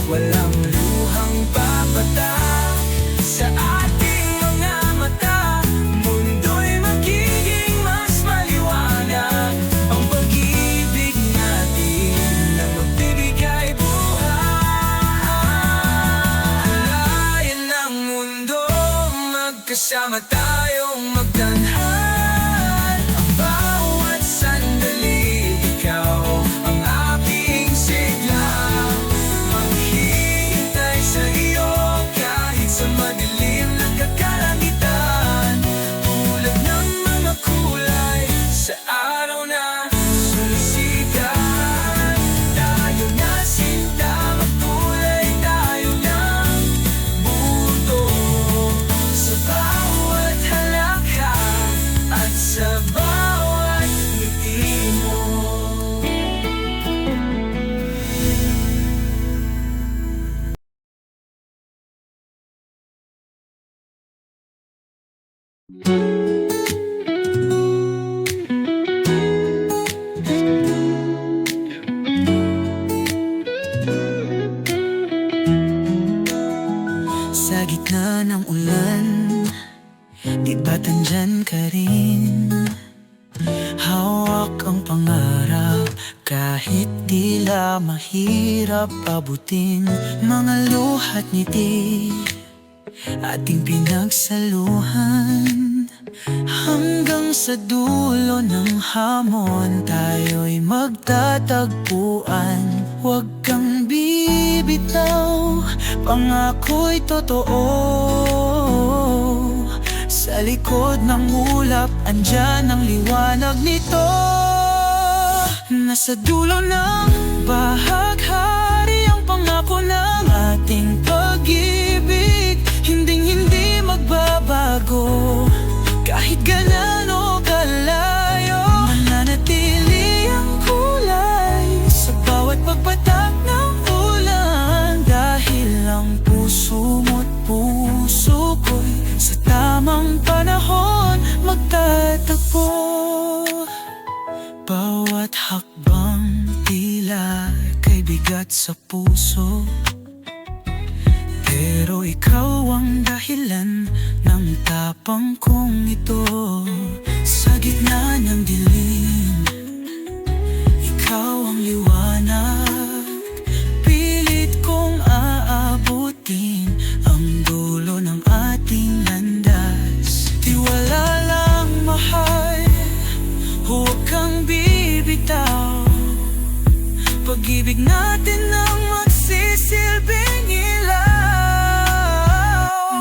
walang luhang papatak sa ating mga mata. Mundo'y magiging mas maliwanag. Ang pag-ibig natin na magbibigay buhay. Kulayan ng mundo, magkasama tayong magtanghal. Ang bawat sandali, ikaw ang aking sigla. Maghihintay sa iyo kahit sa madilim na kakalangitan. Tulad ng mga kulay sa araw na sumisikat. Tayo na sinta, magkulay tayo ng buto. Sa bawat halakak at sa bawat ngiti mo. Sa gitna ng ulan, di ba't andyan ka rin? Hawak ang pangarap, kahit tila mahirap abutin. Mga luhat ngiti, ating pinagsaluhan. Hanggang sa dulo ng hamon, tayo'y magtatagpuan. Huwag kang bibitaw, pangako'y totoo. Sa likod ng ulap, andyan ang liwanag nito. Nasa dulo ng bahaghari ang pangako ng ating pag-ibig. Hinding-hindi magbabago, kahit gaano kalayo. Mananatili ang kulay sa bawat pagpatak ng ulan. Dahil ang puso mo't puso ko'y sa tamang panahon magtatagpo. Bawat hakbang tila kay bigat sa puso, pero ikaw ang dahilan ng Ang tapang kong ito sa gitna ng dilim, ikaw ang liwanag. Pilit kong aabutin ang dulo ng ating landas. Tiwala lang, mahal, huwag kang bibitaw. Pag-ibig natin ang magsisilbing ilaw.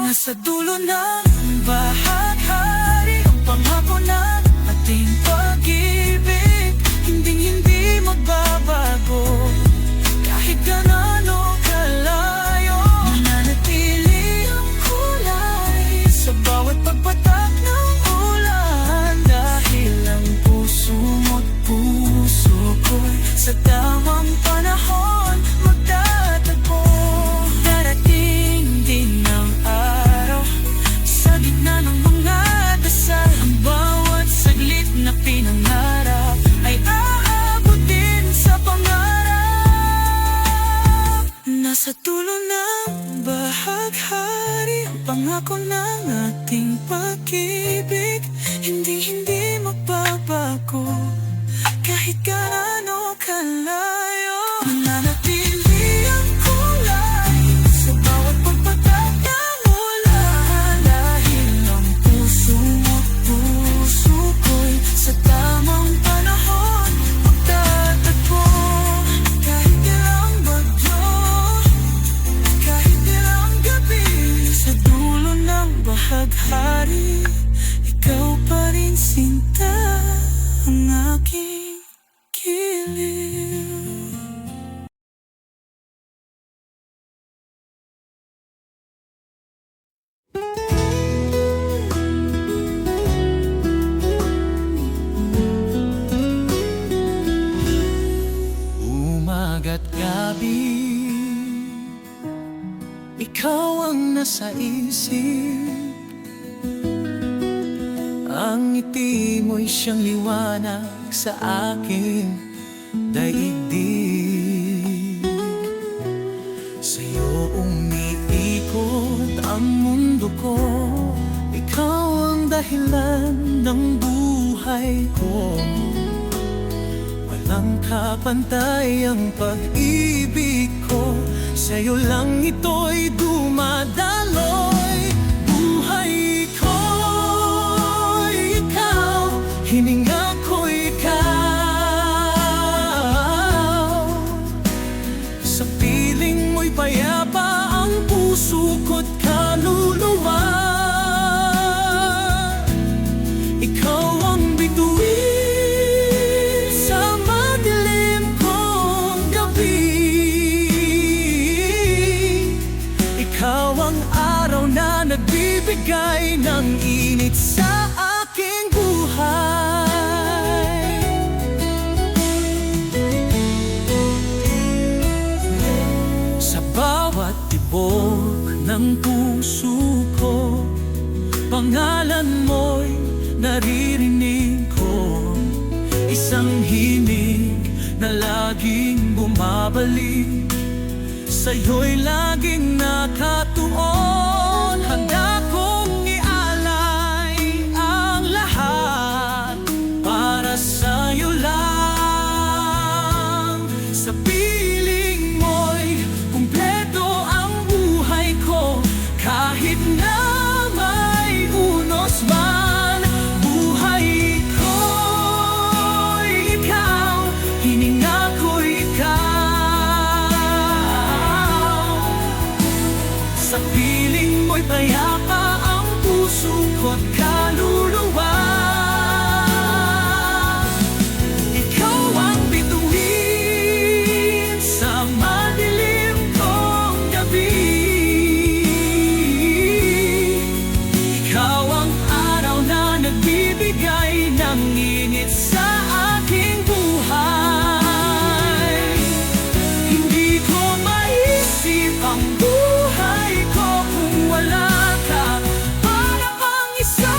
Nasa dulo ng bahaghari ang pangako ng ating pag-ibig. Hindi magbabago kahit gaano kalayo. Nananatili ang kulay sa bawat pagpatak ng ulan. Dahil ang puso mo't puso ko'y sa tamang panahon magtatagpo. Darating din ang araw sa gitna ng mga dasal. Ang bawat saglit na pinangarap ay aabutin sa pangarap. Nasa dulo ng bahaghari ang pangako ng ating pag-ibig. Hindi magbabago kahit gaano kalayo. Nananatili ang kulay sa bawat pagpatak ng ulan. Dahil ang puso mo't puso ko'y sa tamang panahon magtatagpo. Kahit ilang bagyo, kahit ilang gabi, sa dulo ng bahaghari ikaw pa rin, sinta, ang aking giliw. Umaga't gabi, ikaw ang nasa isip. Ang ngiti mo'y siyang liwanag sa aking daigdig. Sa'yo umiikot ang mundo ko, ikaw ang dahilan ng buhay ko. Walang kapantay ang pag-ibig ko, sa'yo lang ito'y dumadaloy. Buhay ko'y ikaw, hininga ko'y ikaw. Sa piling mo'y payapa ang puso ko't kaluluwa. Ikaw ang bituin sa madilim kong gabi. Ikaw ang araw na nagbibigay ng init sa aking buhay. Sa bawat tibok ng puso ko, pangalan mo'y naririnig ko. Isang himig na laging bumabalik, sa'yo'y laging nakatuon. Handa kong ialay ang lahat para sa'yo lang. Sa piling mo'y kumpleto ang buhay ko, kahit na may unos man. Buhay ko'y ikaw, hininga ko'y ikaw. Sa piling mo'y payapa ang puso ko't kaluluwa. Ikaw ang bituin sa madilim kong gabi. Ikaw ang araw na nagbibigay ng init sa aking buhay. Hindi ko maisip ang buhay ko kung wala ka. Para bang isang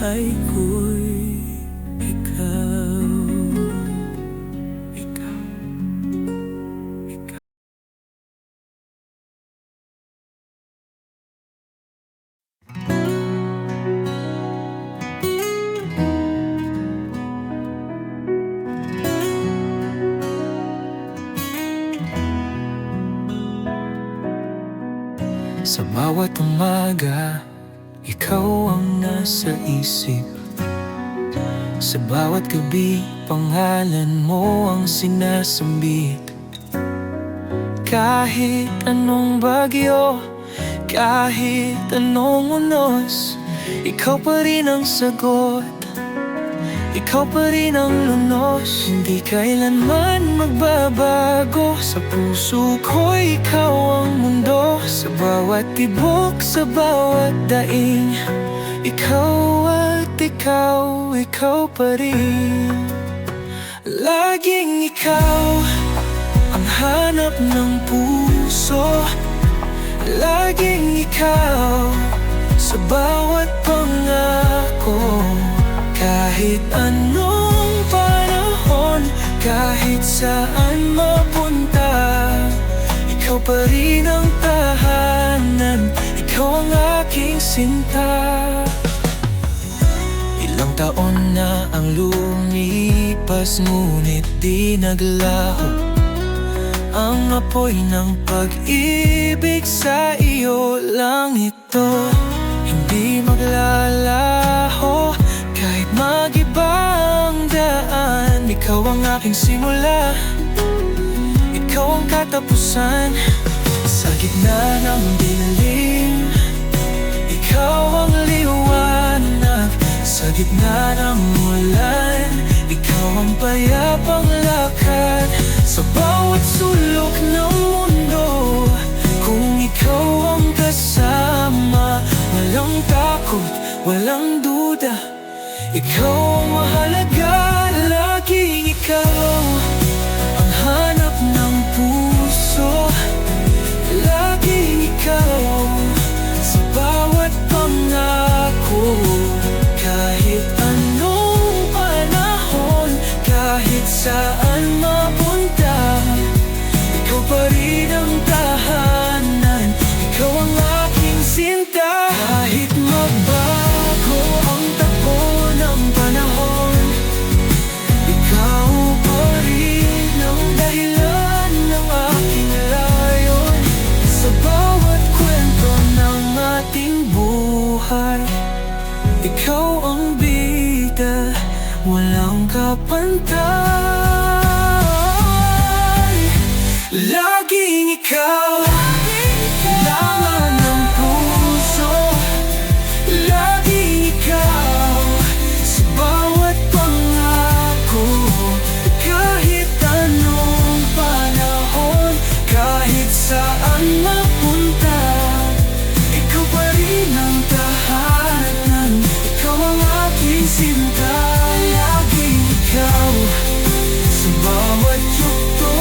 buhay ko'y ikaw. Ikaw, ikaw. Sa bawat umaga, ikaw ang nasa isip. Sa bawat gabi, pangalan mo ang sinasambit. Kahit anong bagyo, kahit anong unos, ikaw pa rin ang sagot. Ikaw pa rin ang lunos. Hindi kailanman magbabago. Sa puso ko ikaw ang mundo. Sa bawat tibok, sa bawat daing, ikaw at ikaw, ikaw pa rin. Laging ikaw ang hanap ng puso. Laging ikaw sa bawat pangako. Kahit anong panahon, kahit saan mapunta, ikaw pa rin ang tahanan. Ikaw ang aking sinta. Ilang taon na ang lumipas, ngunit di naglaho ang apoy ng pag-ibig. Sa iyo lang ito, hindi maglalaho. Kahit mag-iba ang daan, ikaw ang aking simula, ikaw ang katapusan. Sa gitna ng dilim, ikaw ang liwanag. Sa gitna ng ulan, ikaw ang payapang lakad. Sa bawat sulok ng mundo, kung ikaw ang kasama, walang takot, walang duda. Ikaw ang mahalaga, laging ikaw ang hanap ng puso. Laging ikaw sa bawat pangako. Kahit anong panahon, kahit saan mapunta, ikaw pa rin ang tahanan. Ikaw ang aking sinta. Kahit magbago ang takbo ng panahon, ikaw pa rin ang dahilan ng aking layon. Sa bawat kwento ng ating buhay, ikaw ang bida, walang kapantay. Laging ikaw, laman ng puso. Laging ikaw sa bawat pangako. Kahit anong panahon, kahit saan mapunta, ikaw pa rin ang tahanan. Ikaw ang aking sinta. Laging ikaw sa bawat yugto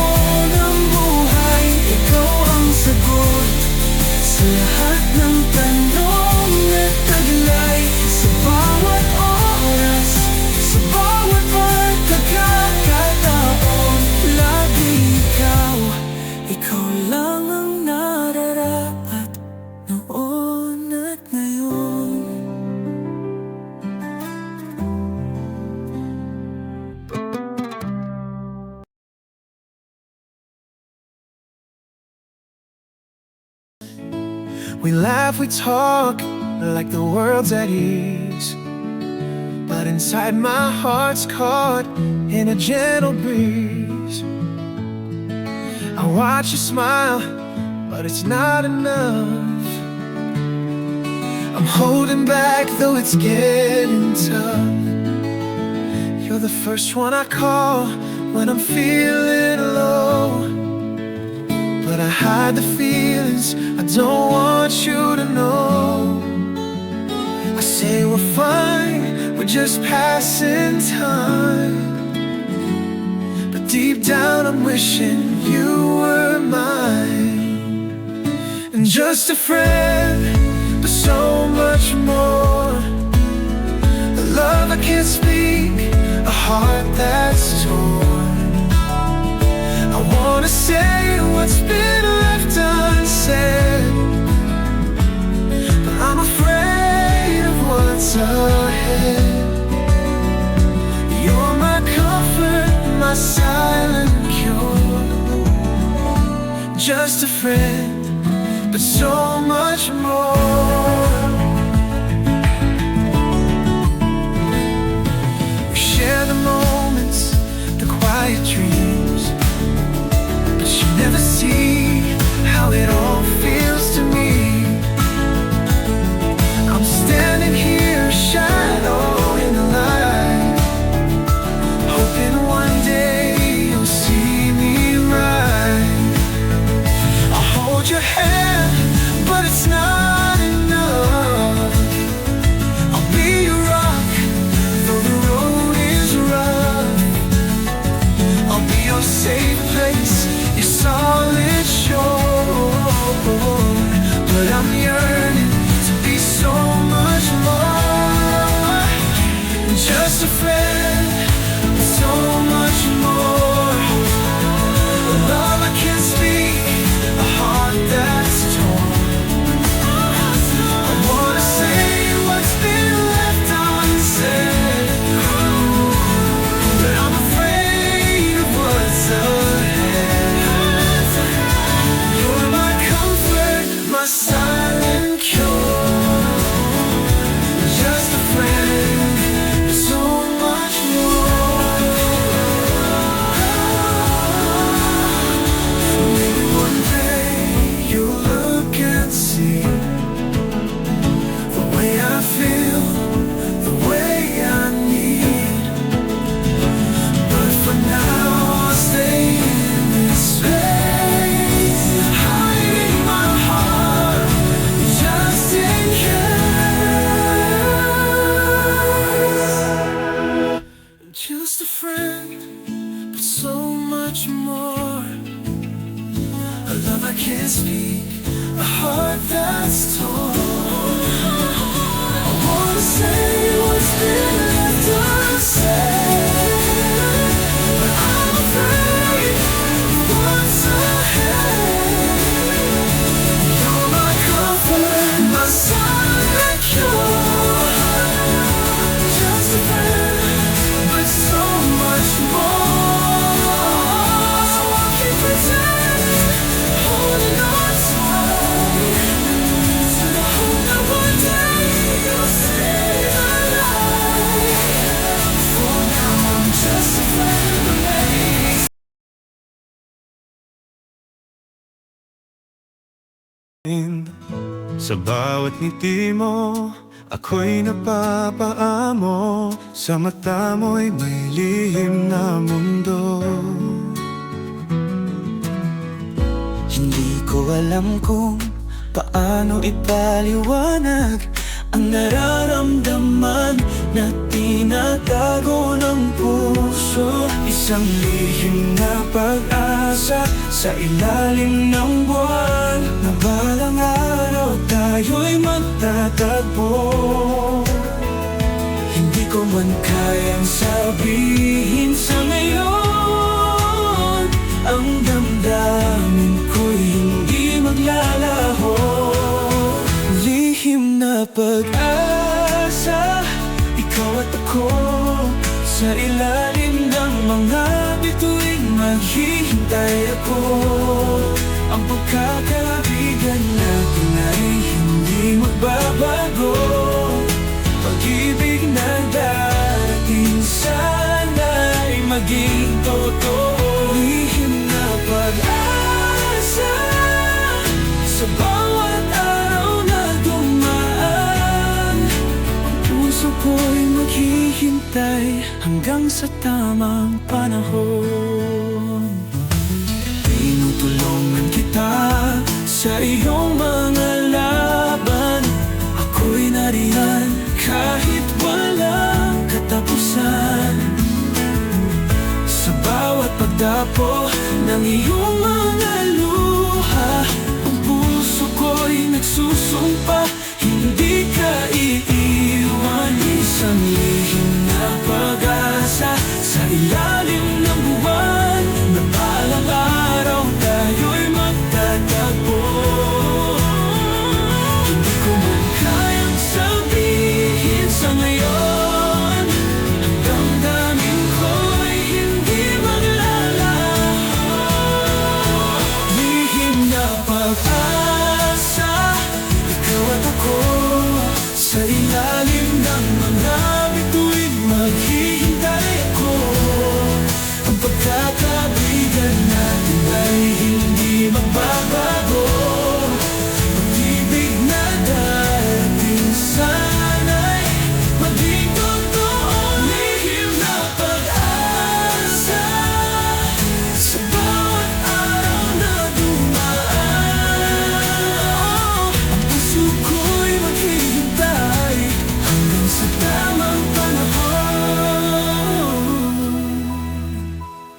ng buhay. Ikaw ang sagot sa lahat ng tanong at taglay. Sa bawat oras, sa bawat pagkakataon, laging ikaw. Ikaw lang ang nararapat noon at ngayon. We laugh, we talk like the world's at ease, but inside my heart's caught in a gentle breeze. I watch you smile, but it's not enough. I'm holding back, though it's getting tough. You're the first one I call when I'm feeling low, but I hide the feelings I don't want you to know. I say we're fine, we're just passing time, but deep down I'm wishing you were mine. And just a friend, but so much more. can't speak, a heart that's torn. I wanna say what's been left unsaid, but I'm afraid of what's ahead. You're my comfort, my silent cure. Just a friend, but so much more. We share the moments, the quiet dreams, but you never see how it all feels to me. I'm standing here, a shadow in the light, hoping one day you'll see me right. I'll hold your hand, but it's not enough. I'll be your rock, though the road is rough. I'll be your safe place, your solid shore. But I'm yearning to be so much more. Just a friend, but so much more. A love I can't speak, a heart that's torn. I wanna say what's been left unsaid, but I'm afraid of what's ahead. You're my comfort, my silent cure. Just a friend, but so much more. Maybe one day you'll look and see the way I feel, the way I need. But for now I'll stay in this space, hiding my heart just in case. Just a friend, but so much more. A love I can't speak, a heart that's torn. I wanna say what's been left unsaid, but I'm afraid of what's ahead. You're my comfort, my silent cure. Just a friend, but so much more. So I'll keep pretending, holding on tight, to the hope that one day you'll stay alive. For now I'm just a friend who makes Sa bawat ngiti mo, ako'y napapaamo. Sa mata mo'y may lihim na mundo. Hindi ko alam kung paano ipaliwanag ang nararamdaman na tinatago ng puso. Isang lihim na pag-asa sa ilalim ng buwan, na balang araw tayo'y magtatagpo. Hindi ko man kayang sabihin sa ngayon, ang damdamin ko'y hindi maglalaho. Lihim na pag-asa, ikaw at ako, sa ilalim ng mga bituin maghihintay ako. Ang pagkakaibigan natin ay hindi magbabago. Pag-ibig na darating sana'y maging totoo. Lihim na pag-asa sa bawat araw na dumaan. Ang puso ko'y maghihintay hanggang sa tamang panahon. Tinutulungan kita sa iyong mga laban. Ako'y nariyan kahit walang katapusan. Sa bawat pagdapo ng iyong mga luha, ang puso ko'y nagsusumpa, hindi ka iiwan. Isang lihim na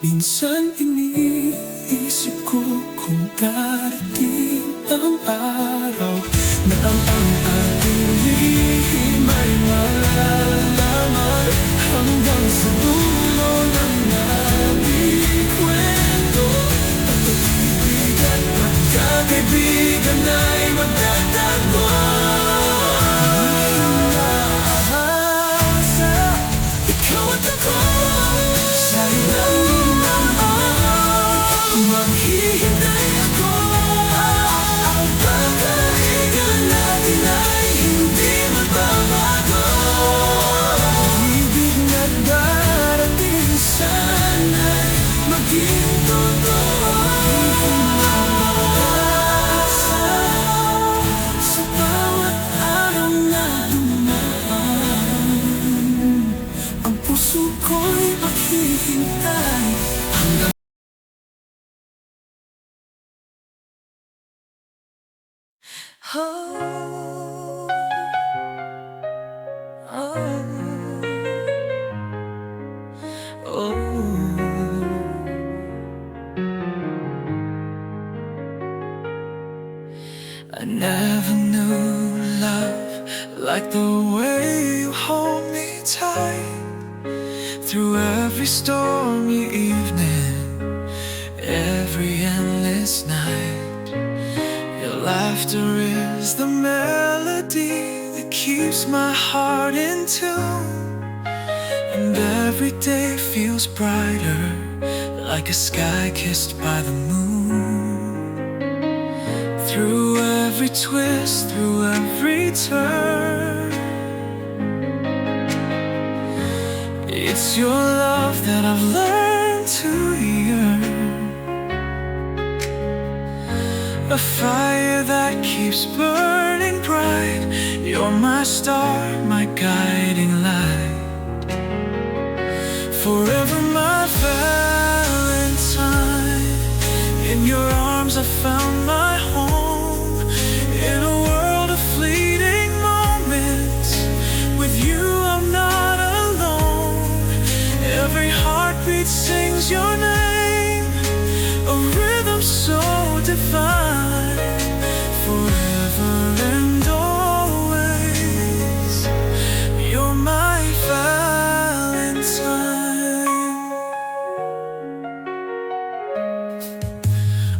Minsan iniisip ko kung darating ang araw na ang ating lihim ay malalaman hanggang sa dulo ng aming kwento. At pag-ibig at pagkakaibigan ay magtatago. Ikaw at ako sa ilang maghihintay ako. Ang pagkaibigan natin ay hindi magbabago. Ibig na darating sana'y maging totoo. Sa bawat araw na dumaan, ang puso ko'y maghihintay hanggang I never knew love like the way you hold me tight through every stormy evening, every endless night. Your laughter is the melody that keeps my heart in tune, and every day feels brighter like a sky kissed by the moon. Through every twist, through every turn, it's your love that I've learned to yearn. A fire that keeps burning bright. You're my star, my guiding light. Forever my Valentine. In your arms I found my home. In a world of fleeting moments, with you I'm not alone. Every heartbeat sings your name, a rhythm so divine. Forever and always, you're my Valentine.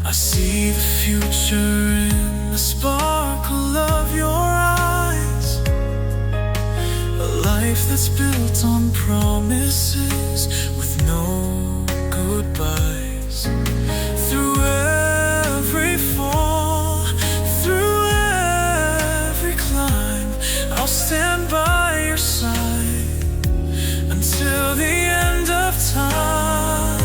I see the future in the sparkle of your eyes, a life that's built on promises with no goodbyes. Through every fall, through every climb, I'll stand by your side until the end of time.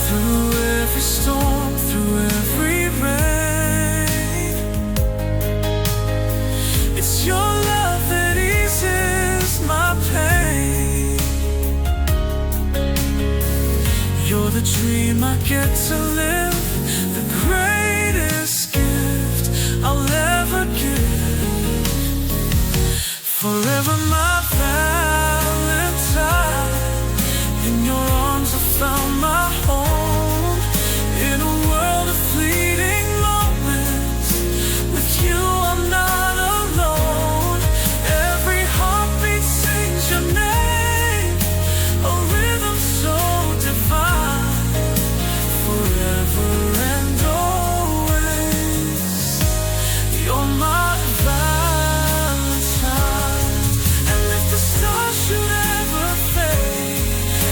Through every storm, through every rain, it's your love that eases my pain. You're the dream I get to live, the greatest gift I'll ever give. Forever my Valentine. In your arms I found my home. In a world of fleeting moments, with you I'm not alone. Every heartbeat sings your name, a rhythm so divine. Forever and always, you're my Valentine. And if the stars should ever fade,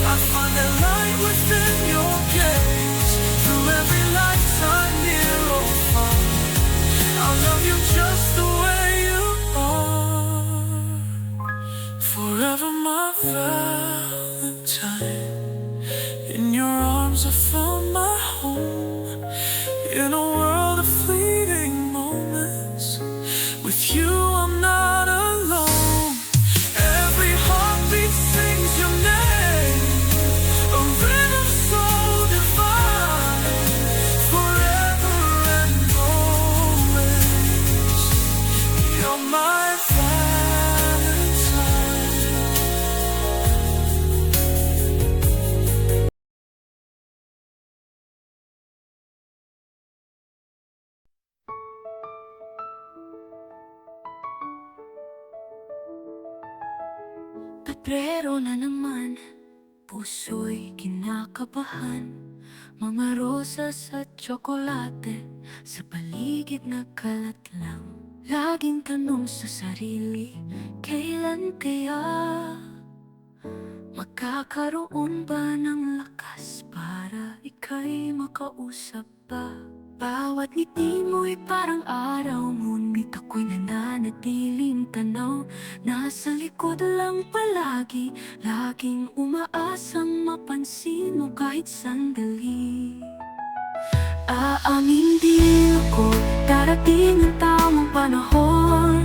I find that light within your gaze. Through every lifetime, near or far, I'll love you just the way you are. Forever my Valentine. In your arms I found my home. In a world of fleeting moments, with you I'm not alone. Every heartbeat sings your name, a rhythm so divine. Forever and always, you're my Valentine. Pebrero na naman, puso'y kinakabahan. Mga rosas at tsokolate sa paligid nagkalat lang. Laging tanong sa sarili, kailan kaya magkakaroon ba ng lakas para ika'y makausap pa? Bawat ngiti mo'y parang araw, ngunit ako'y nananatiling tanaw. Nasa likod lang palagi, laging umaasang mapansin mo kahit sandali. Aamin din ako, darating ang tamang panahon.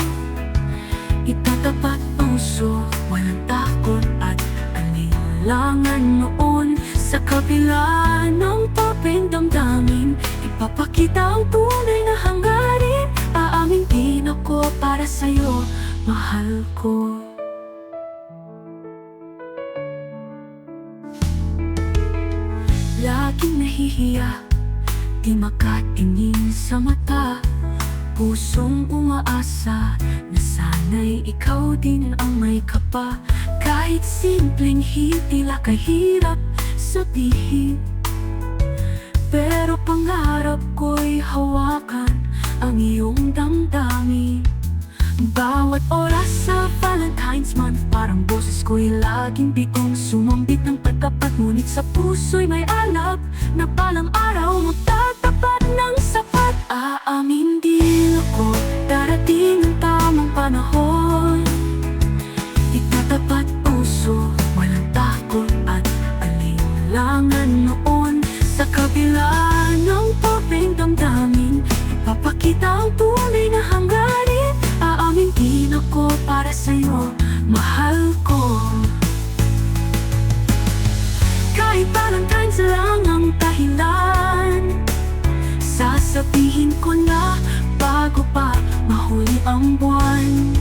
Itatapat puso, walang takot at alinlangan noon. Sa kabila ng taping damdamin, ipapakita ang tunay na hangarin. Aamin din ako para sa'yo, mahal ko. Laging nahihiya, di makatingin sa mata. Pusong umaasa na sana'y ikaw din ang may kapa. Kahit simpleng tila kahirap sabihin, pero pangarap ko'y hawakan ang iyong damdamin. Bawat oras sa Valentine's month, parang boses ko'y laging bigong sumambit ng pagkapat. Ngunit sa puso'y may alab na balang araw mo tatapat ng sapat. Aamin din ako, darating ang tamang panahon. Itatapat puso, walang takot at alinlangan noon. Sa kabila ng taping damdamin, ipapakita ang tunay na hangarin. Aamin din ako para sa'yo, mahal ko. Kahit Valentine's lang ang dahilan, sasabihin ko na bago pa mahuli ang buwan.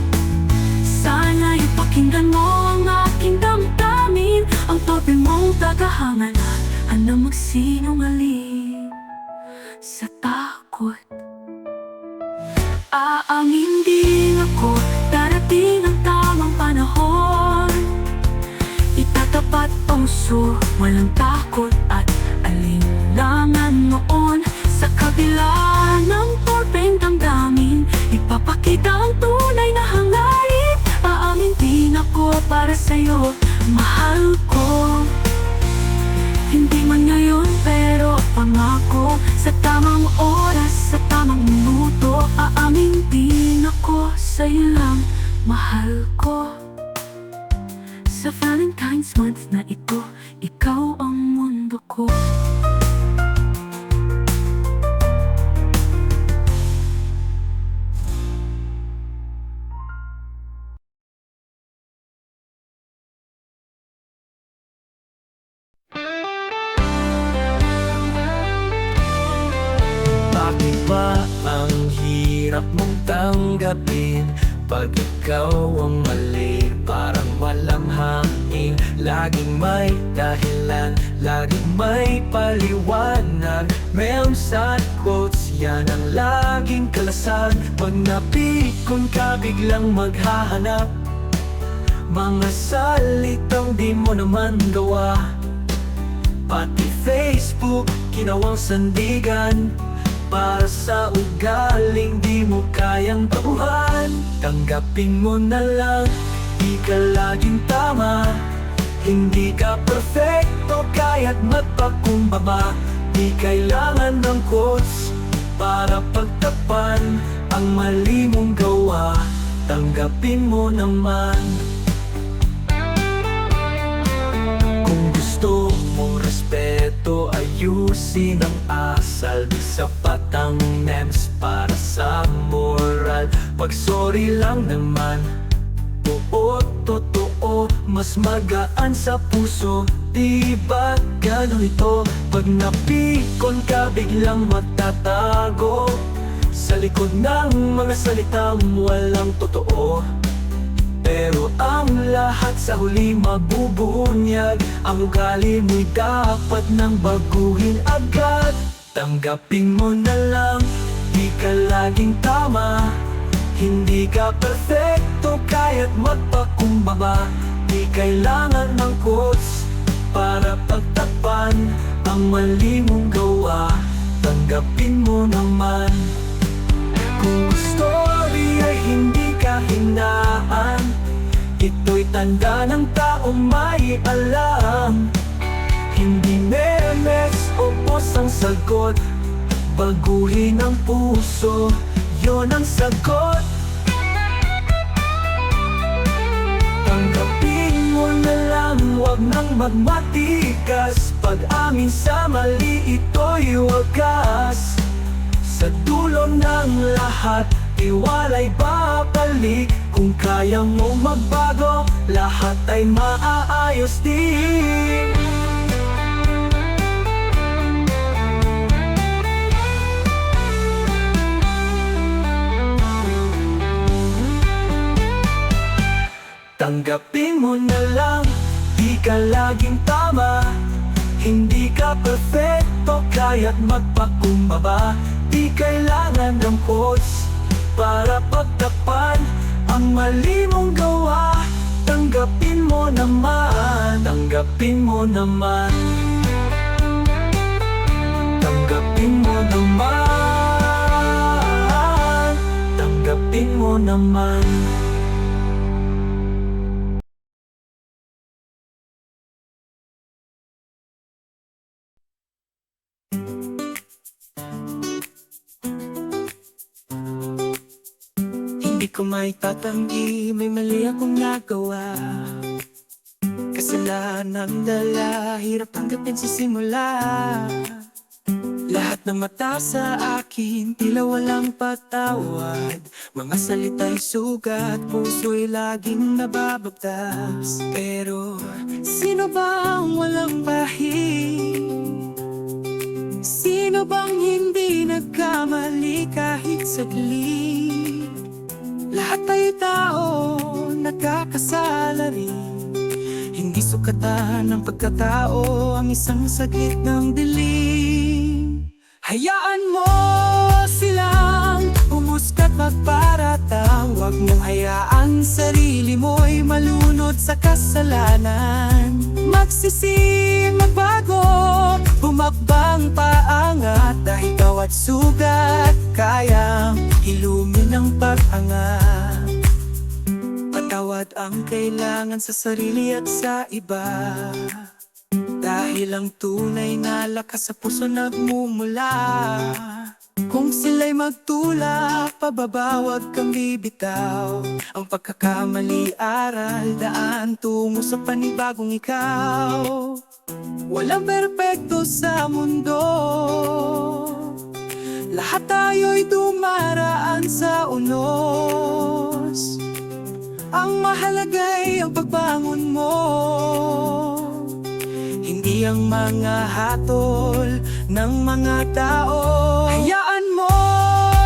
Sana'y pakinggan mo ang aking damdamin, ang tabi mong tagahanganan na magsinungaling sa takot. Aamin din ako, darating ang tamang panahon. Itatapat puso, walang takot at alinlangan noon. Sa kabila ng taping damdamin, ipapakita ang tunay na hangarin. Aamin din ako para sa'yo, mahal ko. Hindi man ngayon pero pangako, sa tamang oras, sa tamang minuto, aamin din ako sa'yo lang, mahal ko. Sa Valentine's month na ito, ikaw ang mundo ko. Bakit ba ang hirap mong tanggapin? Pag ikaw ang mali, parang walang hangin. Laging may dahilan, laging may paliwanag. Memes at quotes, yan ang laging kalasan. Pag napikon ka, biglang maghahanap mga salitang di mo naman gawa. Pati Facebook, ginawang sandigan para sa ugaling di mo kayang tauhan. Tanggapin mo na lang, di ka laging tama. Hindi ka perfecto, kaya't magpakumbaba. Di kailangan ng quotes para pagtapan ang mali mong gawa. Tanggapin mo naman. Kung gusto mong respeto, ayusin ang asal. Di sapat ang memes para sa moral. Pag sorry lang naman, oo, totoo, mas magaan sa puso. Di ba ganun ito? Pag napikon ka, biglang magtatago sa likod ng mga salitang walang totoo. Pero ang lahat sa huli mabubunyag. Ang ugali mo'y dapat nang baguhin agad. Tanggapin mo na lang, di ka laging tama. Hindi ka perfecto, kaya't magpakumbaba. Di kailangan ng quotes para pagtakpan ang mali mong gawa. Tanggapin mo naman. Kung story ay hindi kahinaan, ito'y tanda ng taong may alam. Hindi memes o post ang sagot, baguhin ang puso, yon ang sagot. Tanggapin mo na lang, wag nang magmatigas. Pag-amin sa mali, ito'y wagas. Sa dulo ng lahat, tiwala'y babalik. Kung kaya mo magbago, lahat ay maaayos din. Tanggapin mo na lang, di ka laging tama. Hindi ka perfecto, kaya't magpakumbaba. Di kailangan ng quotes para pagtakpan ang mali mong gawa. Tanggapin mo naman, tanggapin mo naman. Tanggapin mo naman, tanggapin mo naman. Hindi ko maitatanggi, may mali akong nagawa. Kasalanan dala, hirap tanggapin sa simula. Lahat ng mata sa akin, tila walang patawad. Mga salita'y sugat, puso'y laging nababagtas. Pero sino bang walang bahid? Sino bang hindi nagkamali kahit saglit? Lahat tayo tao, nagkakasala rin. Hindi sukatan ng pagkatao ang isang saglit ng dilim. Hayaan mo silang umuskat magparatang. Huwag mong hayaan sarili mo'y malunod sa kasalanan. Magsisi, magbago, bumakbang paangat. Dahil bawat sugat kayang ilumin ng pag-angat. Patawad ang kailangan sa sarili at sa iba. Dahil ang tunay na lakas sa puso nagmumula. Kung sila'y magtulak, pababa, huwag kang bibitaw. Ang pagkakamali, aral, daan tungo sa panibagong ikaw. Walang perpekto sa mundo, lahat tayo'y dumaraan sa unos. Ang mahalaga'y ang pagbangon mo, hindi ang mga hatol ng mga tao. Hayaan mo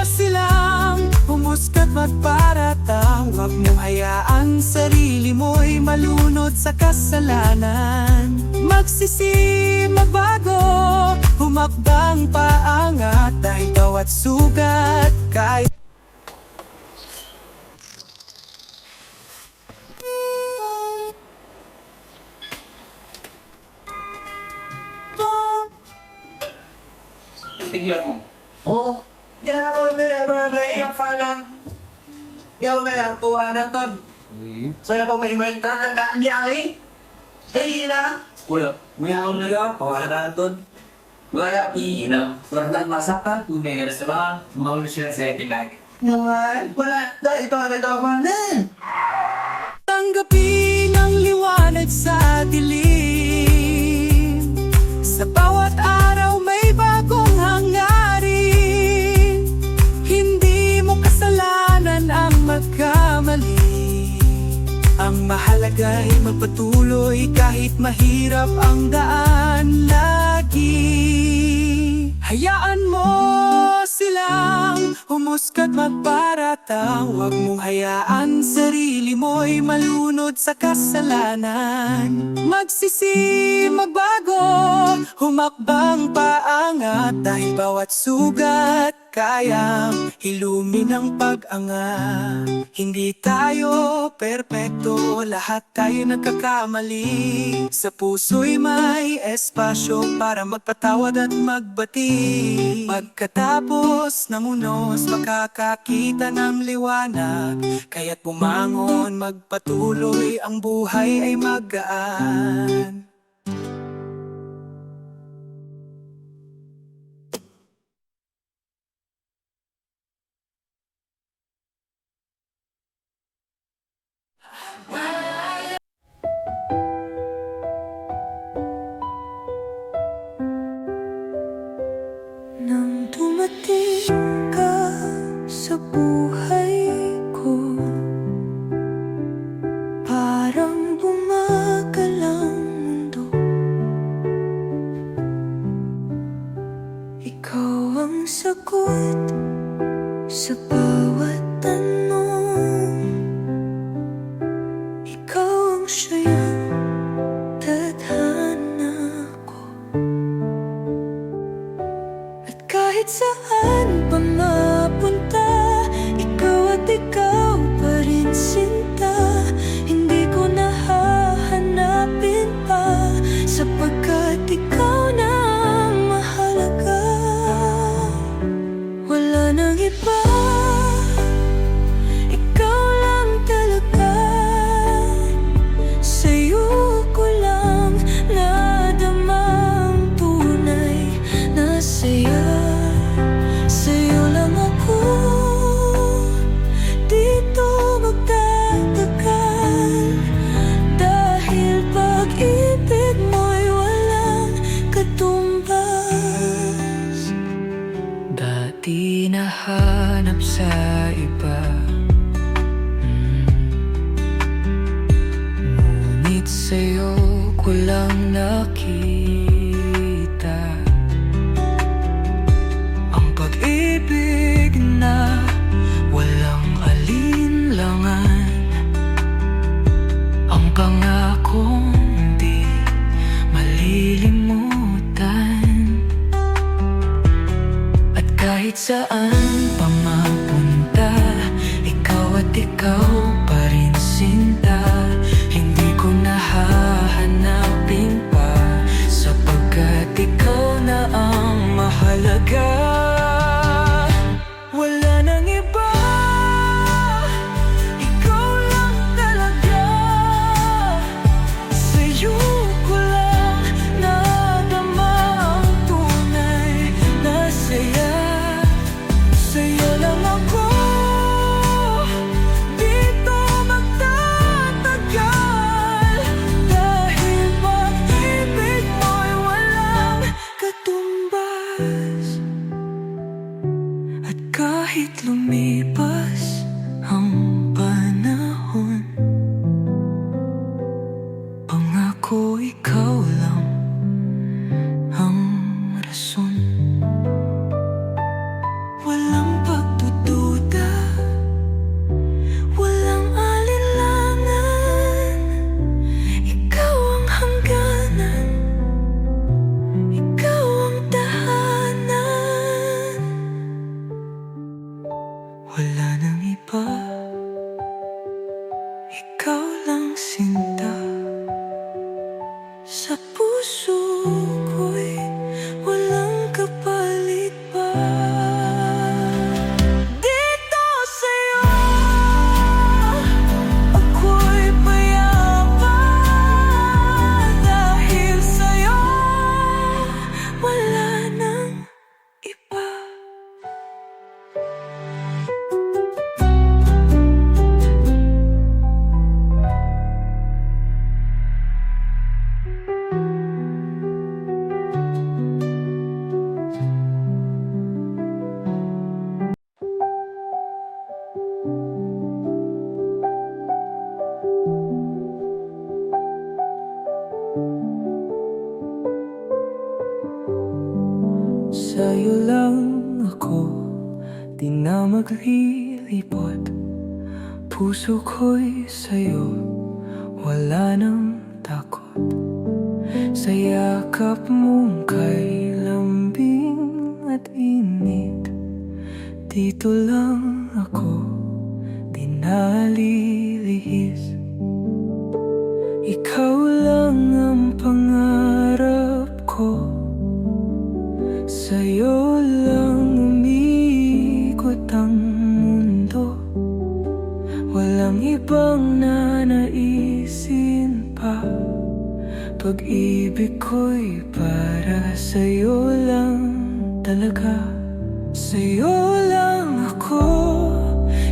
silang umuskat magparatang. Huwag mong hayaan sarili mo'y malunod sa kasalanan. Magsisi, magbago, humakbang paangat. Dahil bawat sugat kaya. Oh, ya yung parang yung kuha na to. Saya ko may inventa ng kanyari. Eh, na. Wala. May ako na lang. Kuha na to. Wala. Ina. Wala masakan. Tunay na sa mga siya sa itinag. Wala. Dahil ito ang ito man. Tanggapin ang liwanag sa dilim. Sa bawat araw may bagong hangarin. Hindi mo kasalanan ang magkamali. Ang mahalaga'y magpatuloy kahit mahirap ang daan lagi. Hayaan mo silang humuskat magparatang. Huwag mong hayaan sarili mo'y malunod sa kasalanan. Magsisi, magbago, humakbang paangat. Dahil bawat sugat kayang hilumi ng pag-angat. Hindi tayo perpekto, lahat tayo nagkakamali. Sa puso'y may espasyo para magpatawad at magbati. Pagkatapos ng unos, makakakita ng liwanag. Kaya't bumangon, magpatuloy, ang buhay ay magaan. Nang dumating ka sa buhay ko, parang bumagal ang mundo. Ikaw ang sagot sa bawat tanong. Ikaw ang siyang tadhana ko. At kahit saan pa mapunta, ikaw at ikaw pa rin sinta. Hindi ko na hahanapin pa, sapagkat ikaw na ang mahalaga. Wala nang iba, ikaw lang talaga. Sa'yo ko lang nadamang tunay na saya. Sa'yo lang ako dito magtatagal, dahil pag-ibig mo'y walang katumbas. Dati nahanap sa iba, ngunit sa'yo ko lang nakita ang pag-ibig na walang alinlangan, ang pangakong di malilimutan. At kahit saan pa mapunta, ikaw at ikaw pa rin sinta. Hindi ko na hahanapin pa, sapagkat ikaw na ang mahalaga. Wala nang iba, ikaw lang talaga. Sa'yo ko lang nadama ang tunay na saya. Sa'yo lang ako dito magtatagal, dahil pag-ibig mo'y walang katumbas. At kahit lumipas ang panahon, pangako ikaw lang ang rason. Walang pagdududa, walang alinlangan. Ikaw ang hangganan, ikaw ang tahanan. Wala nang iba, ikaw lang sinta. Sa puso ko'y walang kapalit pa. Dito sa'yo ako'y payapa, dahil sa'yo wala nang iba. Sa'yo lang ako di na maglilibot. Puso ko'y sa'yo, wala nang takot. Sa yakap mong kay lambing at init, Dito lang ako, di nalilihis. Ikaw lang ang pangarap ko, sa'yo lang umiikot ang mundo. Walang ibang nanaisin pa. Pag-ibig ko'y para sa'yo lang talaga. Sa'yo lang ako,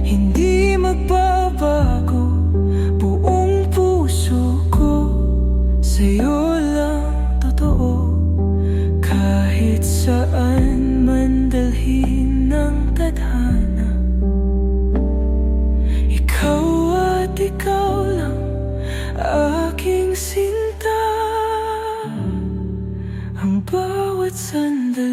hindi magbabago. Buong puso ko, sa'yo lang totoo. Kahit saan man dalhin ng tadhana, ikaw at ikaw lang aking sinta. Ang bawat sandali